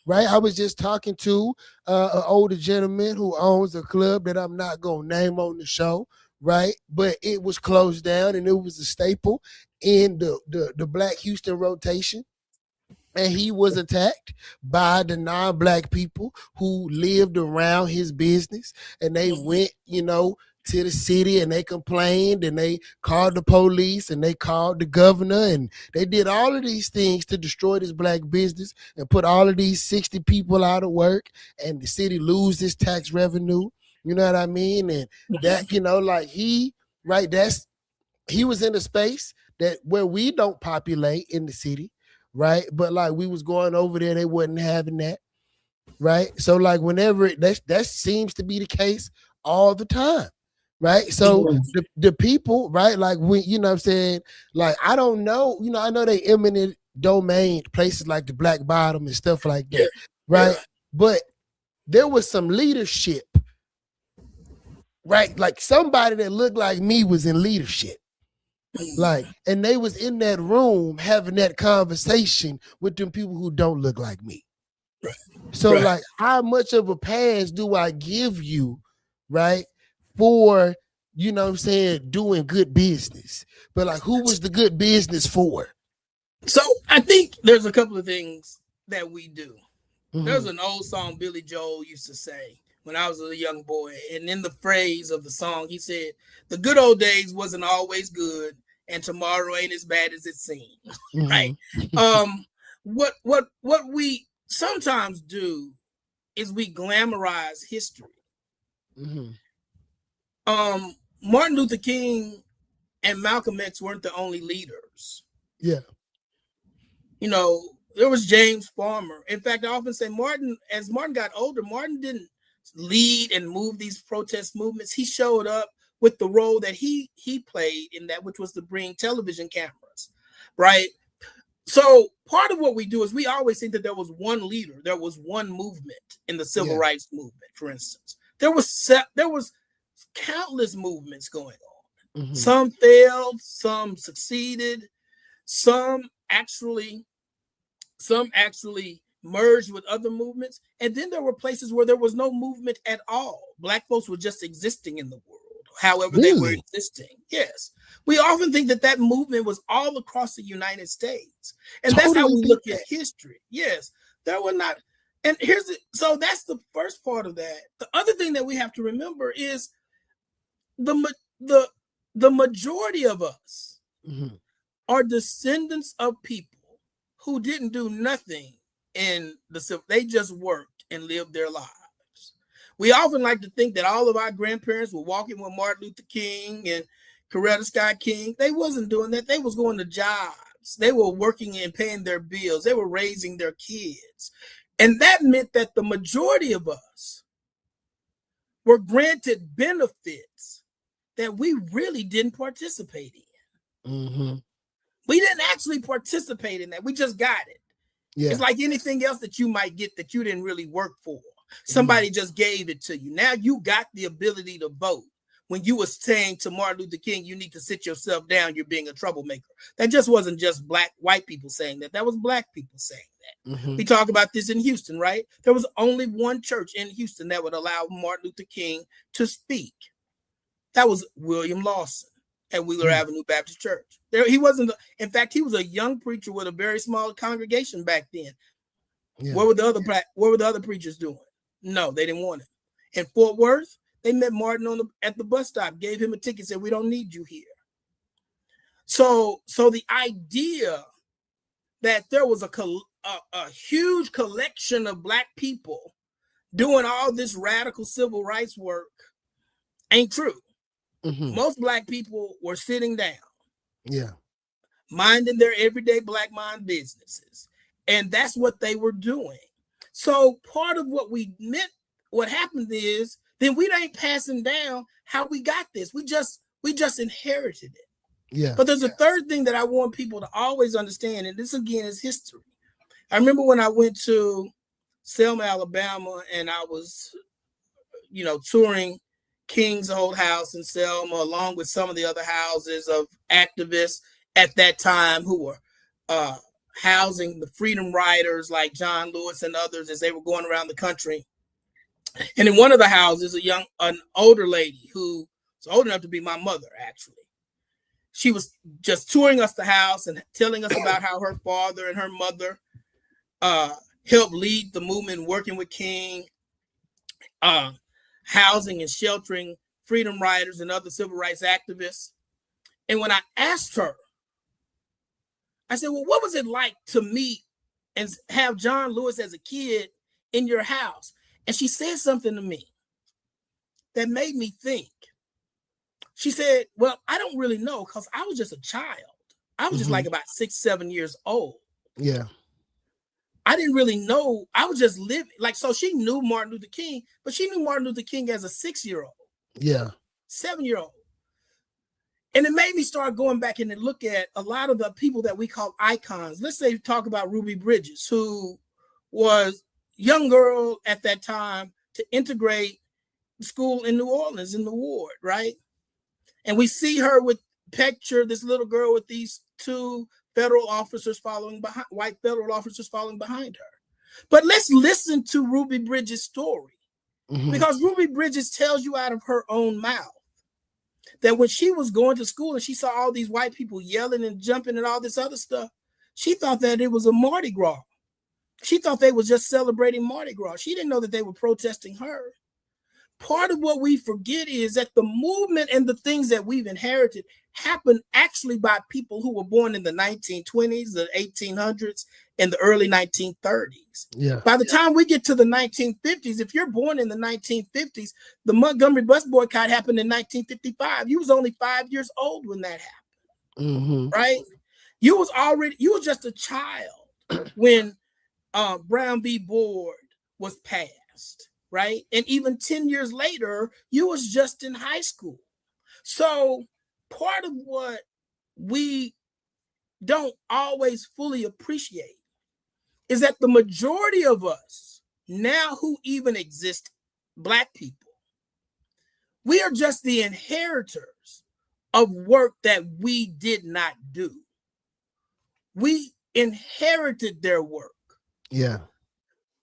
right? I was just talking to an older gentleman who owns a club that I'm not gonna name on the show, right? But it was closed down and it was a staple in the Black Houston rotation. And he was attacked by the non-black people who lived around his business, and they went, to the city and they complained and they called the police and they called the governor and they did all of these things to destroy this black business and put all of these 60 people out of work, and the city loses tax revenue. You know what I mean? And that, he was in a space that where we don't populate in the city, right? But like we was going over there, they wasn't having that, right? So like whenever that seems to be the case all the time, right? So the people, right? Like we, what I'm saying, like I don't know, I know they eminent domain places like the Black Bottom and stuff like that, right? But there was some leadership, right? Like somebody that looked like me was in leadership. Like, and they was in that room having that conversation with them people who don't look like me. Right. So like, how much of a pass do I give you, right? For, doing good business. But like, who was the good business for? So I think there's a couple of things that we do. There's an old song Billy Joel used to say when I was a young boy. And in the phrase of the song, he said, the good old days wasn't always good, and tomorrow ain't as bad as it seems. Right. What we sometimes do is we glamorize history. Martin Luther King and Malcolm X weren't the only leaders. Yeah. There was James Farmer. In fact, I often say as Martin got older, Martin didn't lead and move these protest movements. He showed up with the role that he played in that, which was to bring television cameras, right? So part of what we do is we always think that there was one leader, there was one movement in the civil rights movement, for instance. There was countless movements going on. Some failed, some succeeded, some actually merged with other movements. And then there were places where there was no movement at all. Black folks were just existing in the world, however they were existing. Yes. We often think that movement was all across the United States. And that's how we look at history. Yes. There were not. And so that's the first part of that. The other thing that we have to remember is the majority of us are descendants of people who didn't do nothing in the civil. They just worked and lived their lives. We often like to think that all of our grandparents were walking with Martin Luther King and Coretta Scott King. They wasn't doing that. They was going to jobs. They were working and paying their bills. They were raising their kids. And that meant that the majority of us were granted benefits that we really didn't participate in. We didn't actually participate in that. We just got it. Yeah. It's like anything else that you might get that you didn't really work for. Somebody just gave it to you. Now you got the ability to vote. When you were saying to Martin Luther King, you need to sit yourself down, you're being a troublemaker. That just wasn't just white people saying that. That was Black people saying that. We talk about this in Houston, right? There was only one church in Houston that would allow Martin Luther King to speak. That was William Lawson at Wheeler Avenue Baptist Church. He wasn't. In fact, he was a young preacher with a very small congregation back then. Yeah. What were the other preachers doing? No, they didn't want it. In Fort Worth, they met Martin at the bus stop, gave him a ticket, said, "We don't need you here." So the idea that there was a huge collection of Black people doing all this radical civil rights work ain't true. Most Black people were sitting down, minding their everyday Black mind businesses, and that's what they were doing. So part of what happened is, then we ain't passing down how we got this. We just inherited it. Yeah. But there's a third thing that I want people to always understand, and this again is history. I remember when I went to Selma, Alabama, and I was, touring King's old house in Selma, along with some of the other houses of activists at that time who were housing the freedom riders like John Lewis and others as they were going around the country. And in one of the houses, an older lady who was old enough to be my mother, actually. She was just touring us the house and telling us about how her father and her mother helped lead the movement, working with King, housing and sheltering freedom riders and other civil rights activists. And when I asked her, I said, well, what was it like to meet and have John Lewis as a kid in your house? And she said something to me that made me think. She said, well, I don't really know because I was just a child. I was just like about 6, 7 years old. Yeah. I didn't really know. I was just living. Like, so she knew Martin Luther King, but she knew Martin Luther King as a 6-year-old. Yeah. 7-year-old. And it made me start going back and look at a lot of the people that we call icons. Let's say talk about Ruby Bridges, who was a young girl at that time to integrate school in New Orleans in the ward, right? And we see her with picture this little girl with these 2 federal officers following behind, white federal officers following behind her. But let's listen to Ruby Bridges' story, because Ruby Bridges tells you out of her own mouth that when she was going to school and she saw all these white people yelling and jumping and all this other stuff, she thought that it was a Mardi Gras. She thought they were just celebrating Mardi Gras. She didn't know that they were protesting her. Part of what we forget is that the movement and the things that we've inherited happened actually by people who were born in the 1920s, the 1800s, and the early 1930s. Yeah. By the time we get to the 1950s, if you're born in the 1950s, the Montgomery bus boycott happened in 1955. You was only 5 years old when that happened, right? You was just a child when Brown v. Board was passed. Right. And even 10 years later, you was just in high school. So part of what we don't always fully appreciate is that the majority of us now who even exist, Black people, we are just the inheritors of work that we did not do. We inherited their work. Yeah.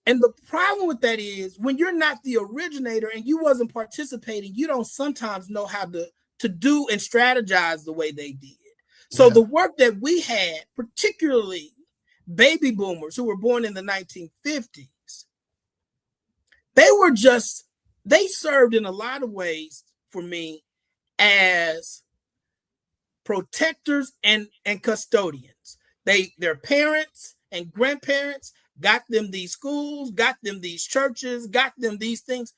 And the problem with that is when you're not the originator and you wasn't participating, you don't sometimes know how to do and strategize the way they did. So the work that we had, particularly baby boomers who were born in the 1950s, they served in a lot of ways for me as protectors and custodians. Their parents and grandparents got them these schools, got them these churches, got them these things.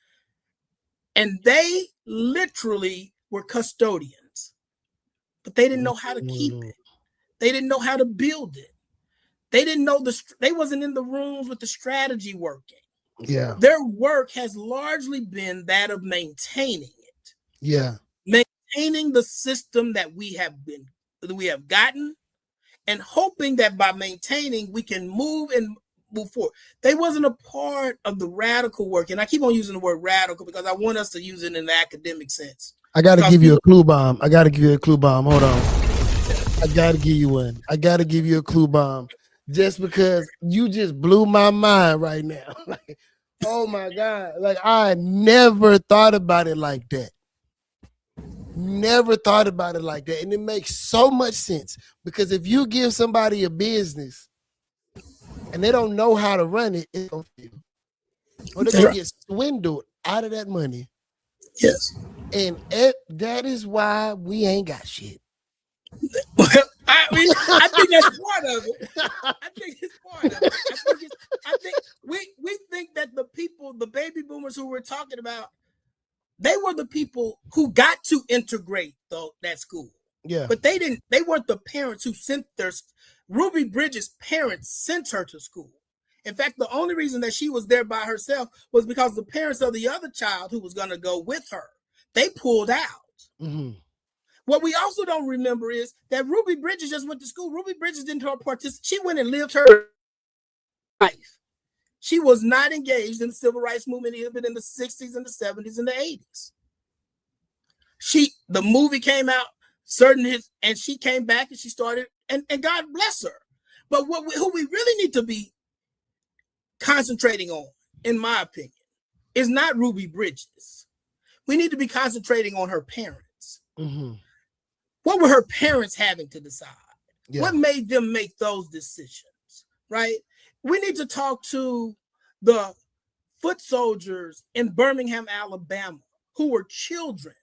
And they literally were custodians, but they didn't know how to keep it. They didn't know how to build it. They didn't know they wasn't in the rooms with the strategy working. Yeah. Their work has largely been that of maintaining it. Yeah. Maintaining the system that we have gotten, and hoping that by maintaining, we can move forward. They wasn't a part of the radical work. And I keep on using the word radical because I want us to use it in the academic sense. I got to give you a clue bomb. Hold on. I got to give you one. I got to give you a clue bomb just because you just blew my mind right now. Like, oh my God. Like, I never thought about it like that. Never thought about it like that. And it makes so much sense because if you give somebody a business and they don't know how to run it, it's gonna fail. Or they're gonna get swindled out of that money. Yes. And that is why we ain't got shit. Well, I think that's part of it. I think it's part of it. I think we think that the people, the baby boomers who we're talking about, they were the people who got to integrate that school. Yeah. But they weren't the parents who sent Ruby Bridges' parents sent her to school. In fact, the only reason that she was there by herself was because the parents of the other child who was going to go with her, they pulled out. Mm-hmm. What we also don't remember is that Ruby Bridges just went to school. Ruby Bridges didn't participate. She went and lived her life. She was not engaged in the civil rights movement even in the 60s and the 70s and the 80s. The movie came out, and she came back and she started, and God bless her. But who we really need to be concentrating on, in my opinion, is not Ruby Bridges. We need to be concentrating on her parents. Mm-hmm. What were her parents having to decide? Yeah. What made them make those decisions, right? We need to talk to the foot soldiers in Birmingham, Alabama, who were children,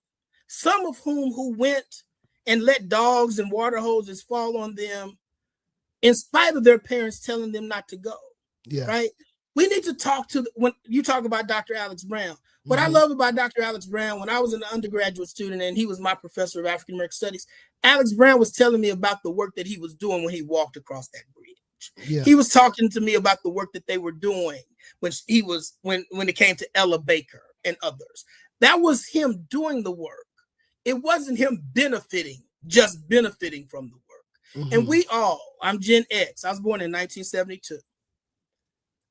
some of whom who went and let dogs and water hoses fall on them in spite of their parents telling them not to go, right? We need to talk to, when you talk about Dr. Alex Brown, what I love about Dr. Alex Brown, when I was an undergraduate student and he was my professor of African American Studies, Alex Brown was telling me about the work that he was doing when he walked across that bridge. Yeah. He was talking to me about the work that they were doing when it came to Ella Baker and others. That was him doing the work. It wasn't him just benefiting from the work. And we all, I'm Gen X. I was born in 1972.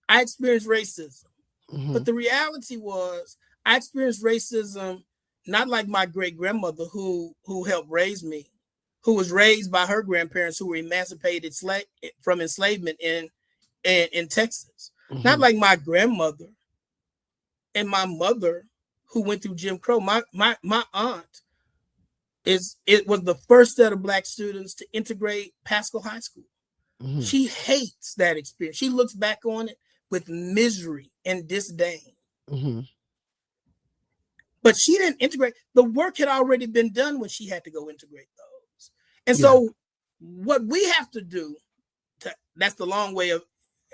I experienced racism. But the reality was I experienced racism not like my great-grandmother who helped raise me, who was raised by her grandparents who were emancipated from enslavement in Texas. Not like my grandmother and my mother who went through Jim Crow. My aunt it was the first set of Black students to integrate Pasco High School. She hates that experience. She looks back on it with misery and disdain. But she didn't integrate. The work had already been done when she had to go integrate those. And so what we have to do, that's the long way of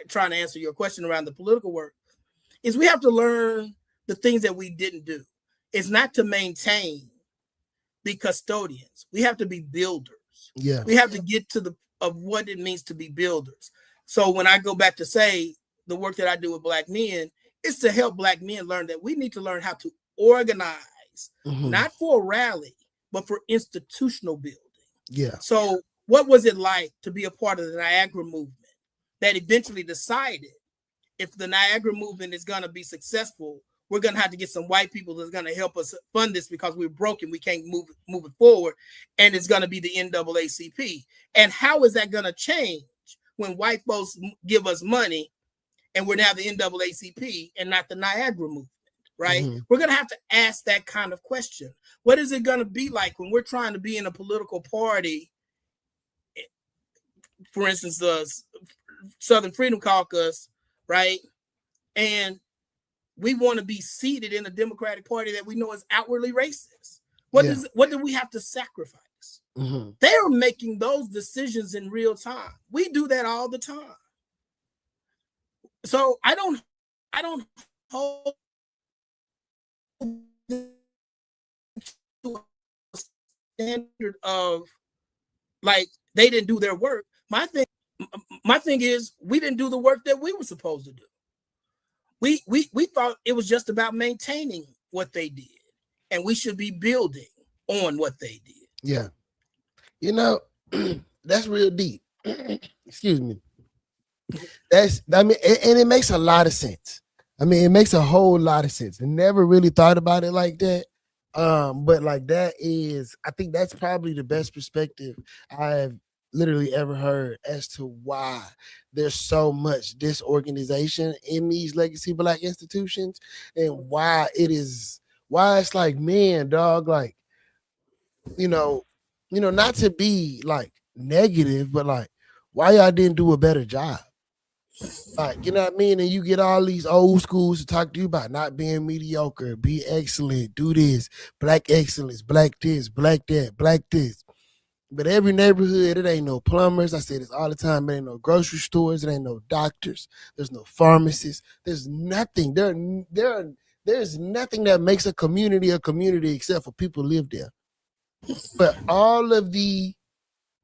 trying to answer your question around the political work, is we have to learn the things that we didn't do. It's not to maintain, be custodians. We have to be builders. Yeah. We have to get to of what it means to be builders. So when I go back to say, the work that I do with Black men is to help Black men learn that we need to learn how to organize, not for a rally, but for institutional building. Yeah. So what was it like to be a part of the Niagara movement that eventually decided if the Niagara movement is going to be successful, we're going to have to get some white people that's going to help us fund this because we're broken. We can't move it forward. And it's going to be the NAACP. And how is that going to change when white folks give us money and we're now the NAACP and not the Niagara movement, right? We're going to have to ask that kind of question. What is it going to be like when we're trying to be in a political party, for instance, the Southern Freedom Caucus, right? And we want to be seated in a Democratic Party that we know is outwardly racist. What do we have to sacrifice? They are making those decisions in real time. We do that all the time. So I don't hold to a standard of like they didn't do their work. My thing is we didn't do the work that we were supposed to do. We thought it was just about maintaining what they did, and we should be building on what they did. Yeah. You know, that's real deep. Excuse me. And it makes a lot of sense. I mean, it makes a whole lot of sense. I never really thought about it like that. But like I think that's probably the best perspective I've literally ever heard as to why there's so much disorganization in these legacy Black institutions and why it's like, man, dog, like, not to be like negative, but like, why y'all didn't do a better job? Like, you know what I mean? And you get all these old schools to talk to you about not being mediocre, be excellent, do this, Black excellence, Black this, Black that, Black this. But every neighborhood, it ain't no plumbers. I say this all the time. It ain't no grocery stores. It ain't no doctors. There's no pharmacists. There's nothing. There's nothing that makes a community except for people live there. But all of the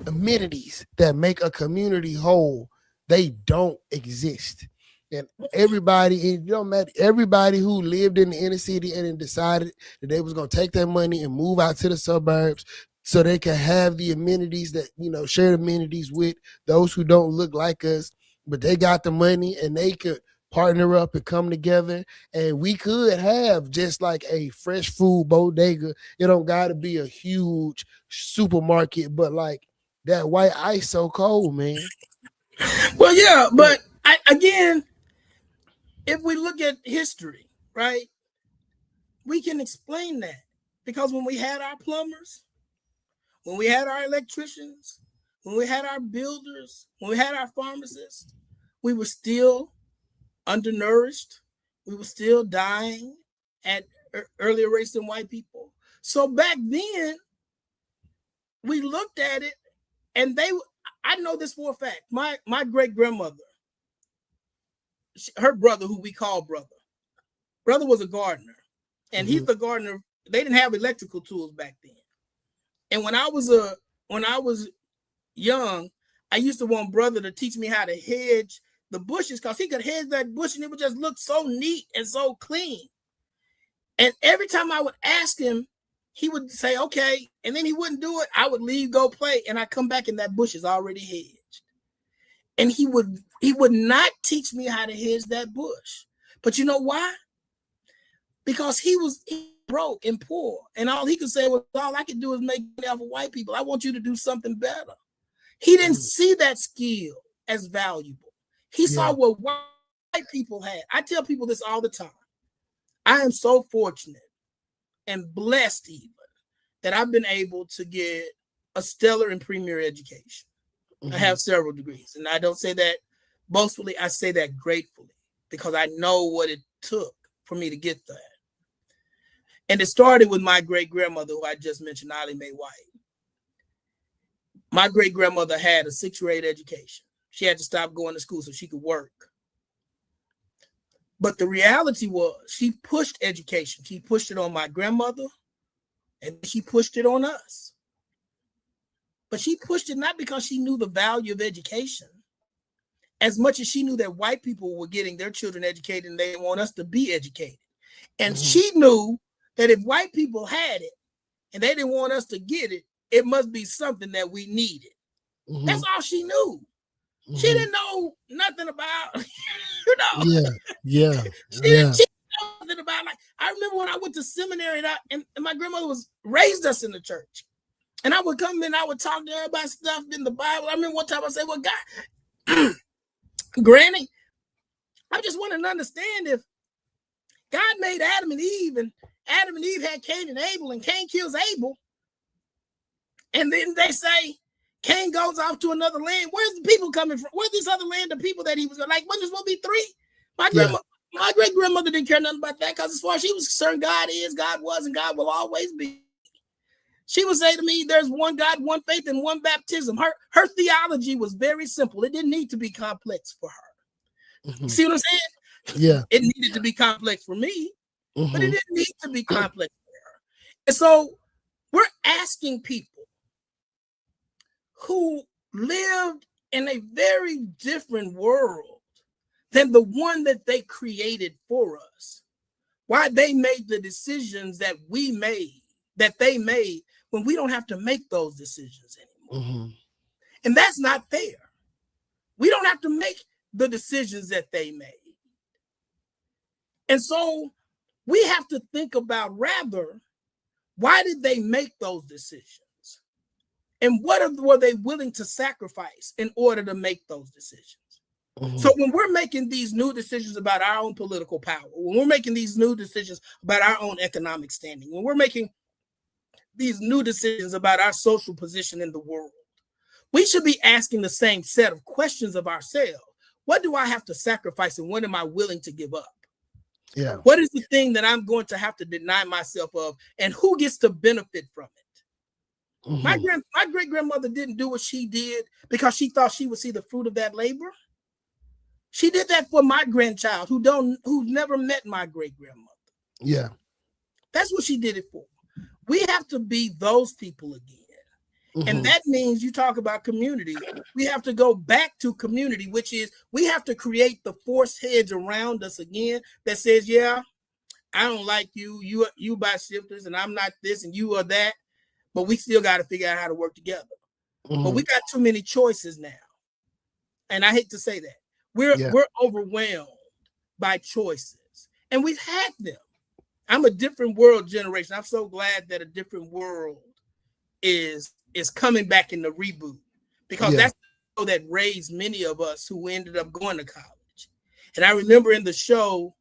amenities that make a community whole, they don't exist. And everybody, it don't matter, everybody who lived in the inner city and then decided that they was going to take their money and move out to the suburbs so they can have the amenities that, share amenities with those who don't look like us, but they got the money and they could partner up and come together. And we could have just like a fresh food bodega. It don't got to be a huge supermarket, but like that white ice so cold, man. Well, yeah, but again, if we look at history, right, we can explain that because when we had our plumbers, when we had our electricians, when we had our builders, when we had our pharmacists, we were still undernourished. We were still dying at earlier rates than white people. So back then, we looked at it, and I know this for a fact. My great grandmother, her brother, who we call brother was a gardener, and he's the gardener. They didn't have electrical tools back then. And when I was young, I used to want brother to teach me how to hedge the bushes because he could hedge that bush and it would just look so neat and so clean. And every time I would ask him, he would say, okay, and then he wouldn't do it. I would leave, go play, and I come back and that bush is already hedged. And he would not teach me how to hedge that bush. But you know why? Because he was broke and poor, and all he could say was, all I could do is make money off of white people. I want you to do something better. He didn't see that skill as valuable. He saw what white people had. I tell people this all the time. I am so fortunate and blessed even that I've been able to get a stellar and premier education. I have several degrees, and I don't say that boastfully. I say that gratefully because I know what it took for me to get that. And it started with my great-grandmother, who I just mentioned, Ollie Mae White. My great-grandmother had a 6th grade education. She had to stop going to school so she could work. But the reality was she pushed education. She pushed it on my grandmother, and she pushed it on us. But she pushed it not because she knew the value of education, as much as she knew that white people were getting their children educated and they want us to be educated. And she knew that if white people had it and they didn't want us to get it, it must be something that we needed. That's all she knew. She didn't know nothing about, Yeah. She didn't know nothing about, like, I remember when I went to seminary and my grandmother raised us in the church. And I would come in, I would talk to her about stuff in the Bible. I remember one time I said, well, God, Granny, I just wanted to understand if God made Adam and Eve, and Adam and Eve had Cain and Abel, and Cain kills Abel. And then they say Cain goes off to another land. Where's the people coming from? Where's this other land of people that he was like? What, there's supposed to be 3? My great grandmother didn't care nothing about that because as far as she was concerned, God is, God was, and God will always be. She would say to me, there's one God, one faith, and one baptism. Her theology was very simple. It didn't need to be complex for her. See what I'm saying? Yeah. It needed to be complex for me, but it didn't need to be complex for her. And so we're asking people who lived in a very different world than the one that they created for us, why they made the decisions that they made when we don't have to make those decisions anymore. And that's not fair. We don't have to make the decisions that they made. And so we have to think about, rather, why did they make those decisions? And what were they willing to sacrifice in order to make those decisions? So when we're making these new decisions about our own political power, when we're making these new decisions about our own economic standing, when we're making these new decisions about our social position in the world, we should be asking the same set of questions of ourselves. What do I have to sacrifice, and what am I willing to give up? Yeah. What is the thing that I'm going to have to deny myself of, and who gets to benefit from it? My great grandmother didn't do what she did because she thought she would see the fruit of that labor. She did that for my grandchild who's never met my great grandmother. Yeah. That's what she did it for. We have to be those people again. And that means, you talk about community, we have to go back to community, which is we have to create the force hedge around us again that says, yeah, I don't like you. You buy shifters and I'm not this and you are that, but we still got to figure out how to work together. But we got too many choices now. And I hate to say that. We're overwhelmed by choices, and we've had them. I'm a different world generation. I'm so glad that a different world is coming back in the reboot, because that raised many of us who ended up going to college. And I remember in the show,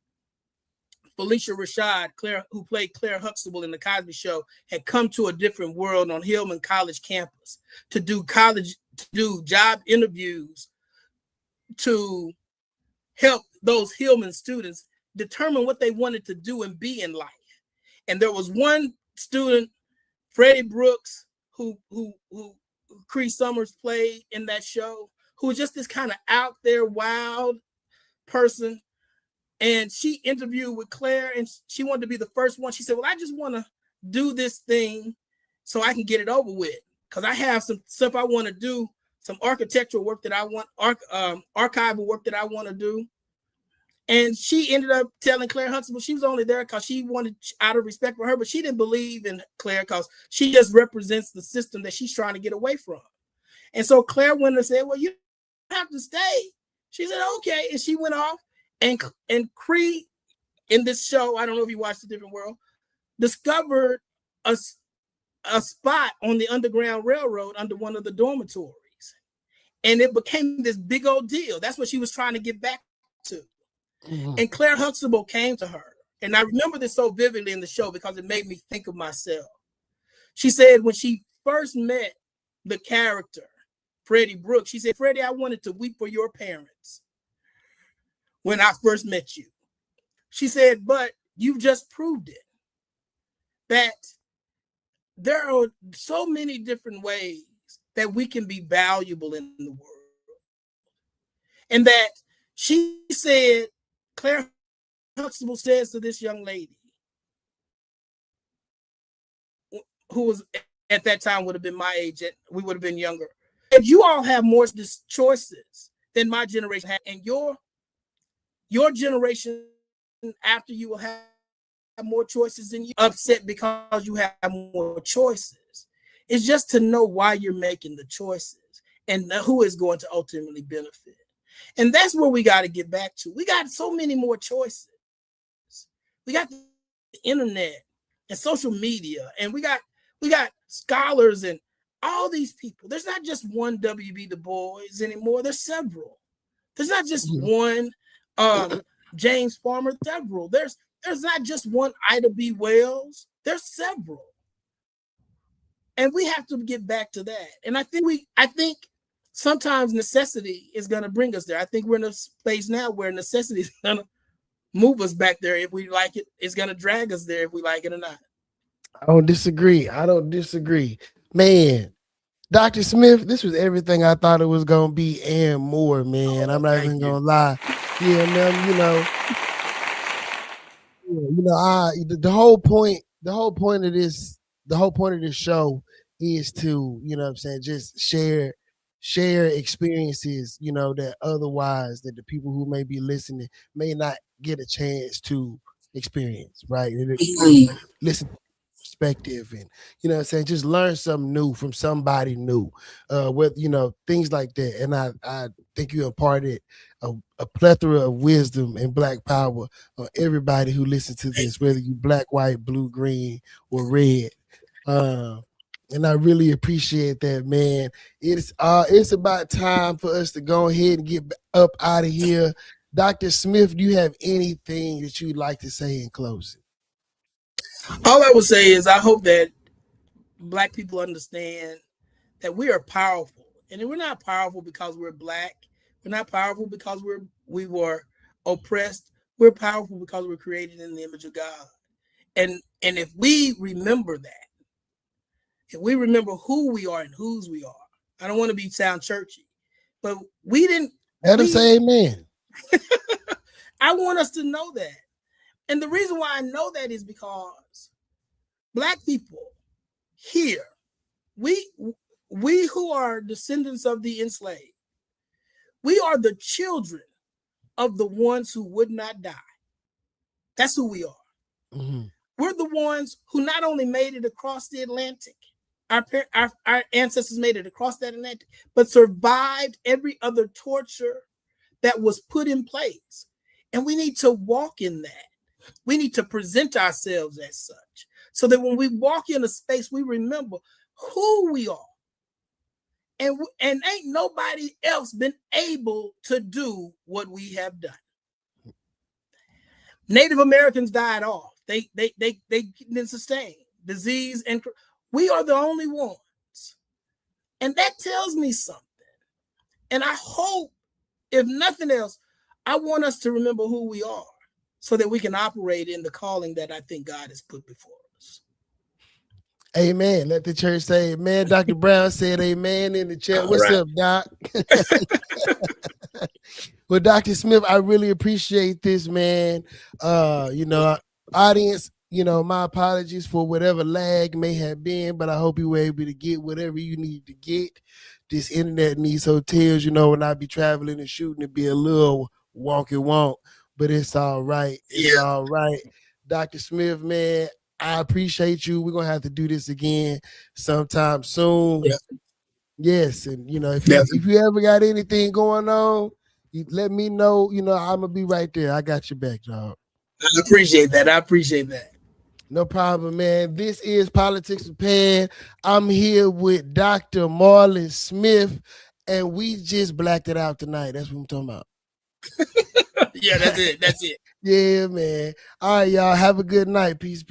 Felicia Rashad, Claire, who played Claire Huxtable in the Cosby Show, had come to a different world on Hillman College campus to do job interviews to help those Hillman students determine what they wanted to do and be in life. And there was one student, Freddie Brooks, who Cree Summers played in that show, who was just this kind of out there, wild person. And she interviewed with Claire, and she wanted to be the first one. She said, well, I just want to do this thing so I can get it over with, because I have some stuff I want to do, some architectural work that I want, archival work that I want to do. And she ended up telling Claire Huxtable she was only there because she wanted, out of respect for her, but she didn't believe in Claire because she just represents the system that she's trying to get away from. And so Claire went and said, well, you have to stay. She said, okay. And she went off, and Cree in this show, I don't know if you watched A Different World, discovered a spot on the Underground Railroad under one of the dormitories. And it became this big old deal. That's what she was trying to get back to. Mm-hmm. And Claire Huxtable came to her. And I remember this so vividly in the show because it made me think of myself. She said when she first met the character, Freddie Brooks, she said, Freddie, I wanted to weep for your parents when I first met you. She said, but you've just proved it, that there are so many different ways that we can be valuable in the world. And that she said, Claire Huxtable says to this young lady, who was at that time would have been my age, we would have been younger, and you all have more choices than my generation had, and your generation after you will have more choices than you, upset because you have more choices. It's just to know why you're making the choices and who is going to ultimately benefit. And that's where we got to get back to. We got so many more choices. We got the internet and social media, and we got scholars and all these people. There's not just one W.B. Du Bois anymore. There's several. There's not just one James Farmer. Several. There's not just one Ida B. Wells. There's several. And we have to get back to that. And I think sometimes necessity is going to bring us there. I think we're in a place now where necessity is going to move us back there if we like it. It's going to drag us there if we like it or not. I don't disagree. Man, Dr. Smith, this was everything I thought it was going to be and more, man. I'm not even going to lie. Yeah, man, the whole point of this show is to, just share experiences, that otherwise that the people who may be listening may not get a chance to experience, right? Listen to perspective and, just learn something new from somebody new, with, things like that. And I think you imparted a plethora of wisdom and Black power on everybody who listens to this, whether you Black, white, blue, green, or red. And I really appreciate that, man. It's about time for us to go ahead and get up out of here. Dr. Smith, do you have anything that you'd like to say in closing? All I would say is I hope that Black people understand that we are powerful. And we're not powerful because we're Black. We're not powerful because we were oppressed. We're powerful because we're created in the image of God. And if we remember that, if we remember who we are and whose we are, I don't want to sound churchy, but we didn't. Let us say amen. I want us to know that. And the reason why I know that is because Black people here, we who are descendants of the enslaved, we are the children of the ones who would not die. That's who we are. Mm-hmm. We're the ones who not only made it across the Atlantic, our ancestors made it across that Atlantic, but survived every other torture that was put in place. And we need to walk in that. We need to present ourselves as such, so that when we walk in a space, we remember who we are And ain't nobody else been able to do what we have done. Native Americans died off. They didn't sustain disease, and we are the only ones. And that tells me something. And I hope, if nothing else, I want us to remember who we are so that we can operate in the calling that I think God has put before us. Amen. Let the church say amen. Dr. Brown said amen in the chat. What's up, Doc? Well, Dr. Smith, I really appreciate this, man. Audience, my apologies for whatever lag may have been, but I hope you were able to get whatever you need to get. This internet in these hotels, when I be traveling and shooting, it be a little wonk, but it's all right. It's all right. Dr. Smith, man, I appreciate you. We're going to have to do this again sometime soon. Yeah. Yes. And, if you ever got anything going on, let me know. I'm going to be right there. I got your back, dog. I appreciate that. No problem, man. This is Politics with Pan. I'm here with Dr. Marlon Smith, and we just blacked it out tonight. That's what I'm talking about. Yeah, that's it. Yeah, man. All right, y'all. Have a good night. Peace.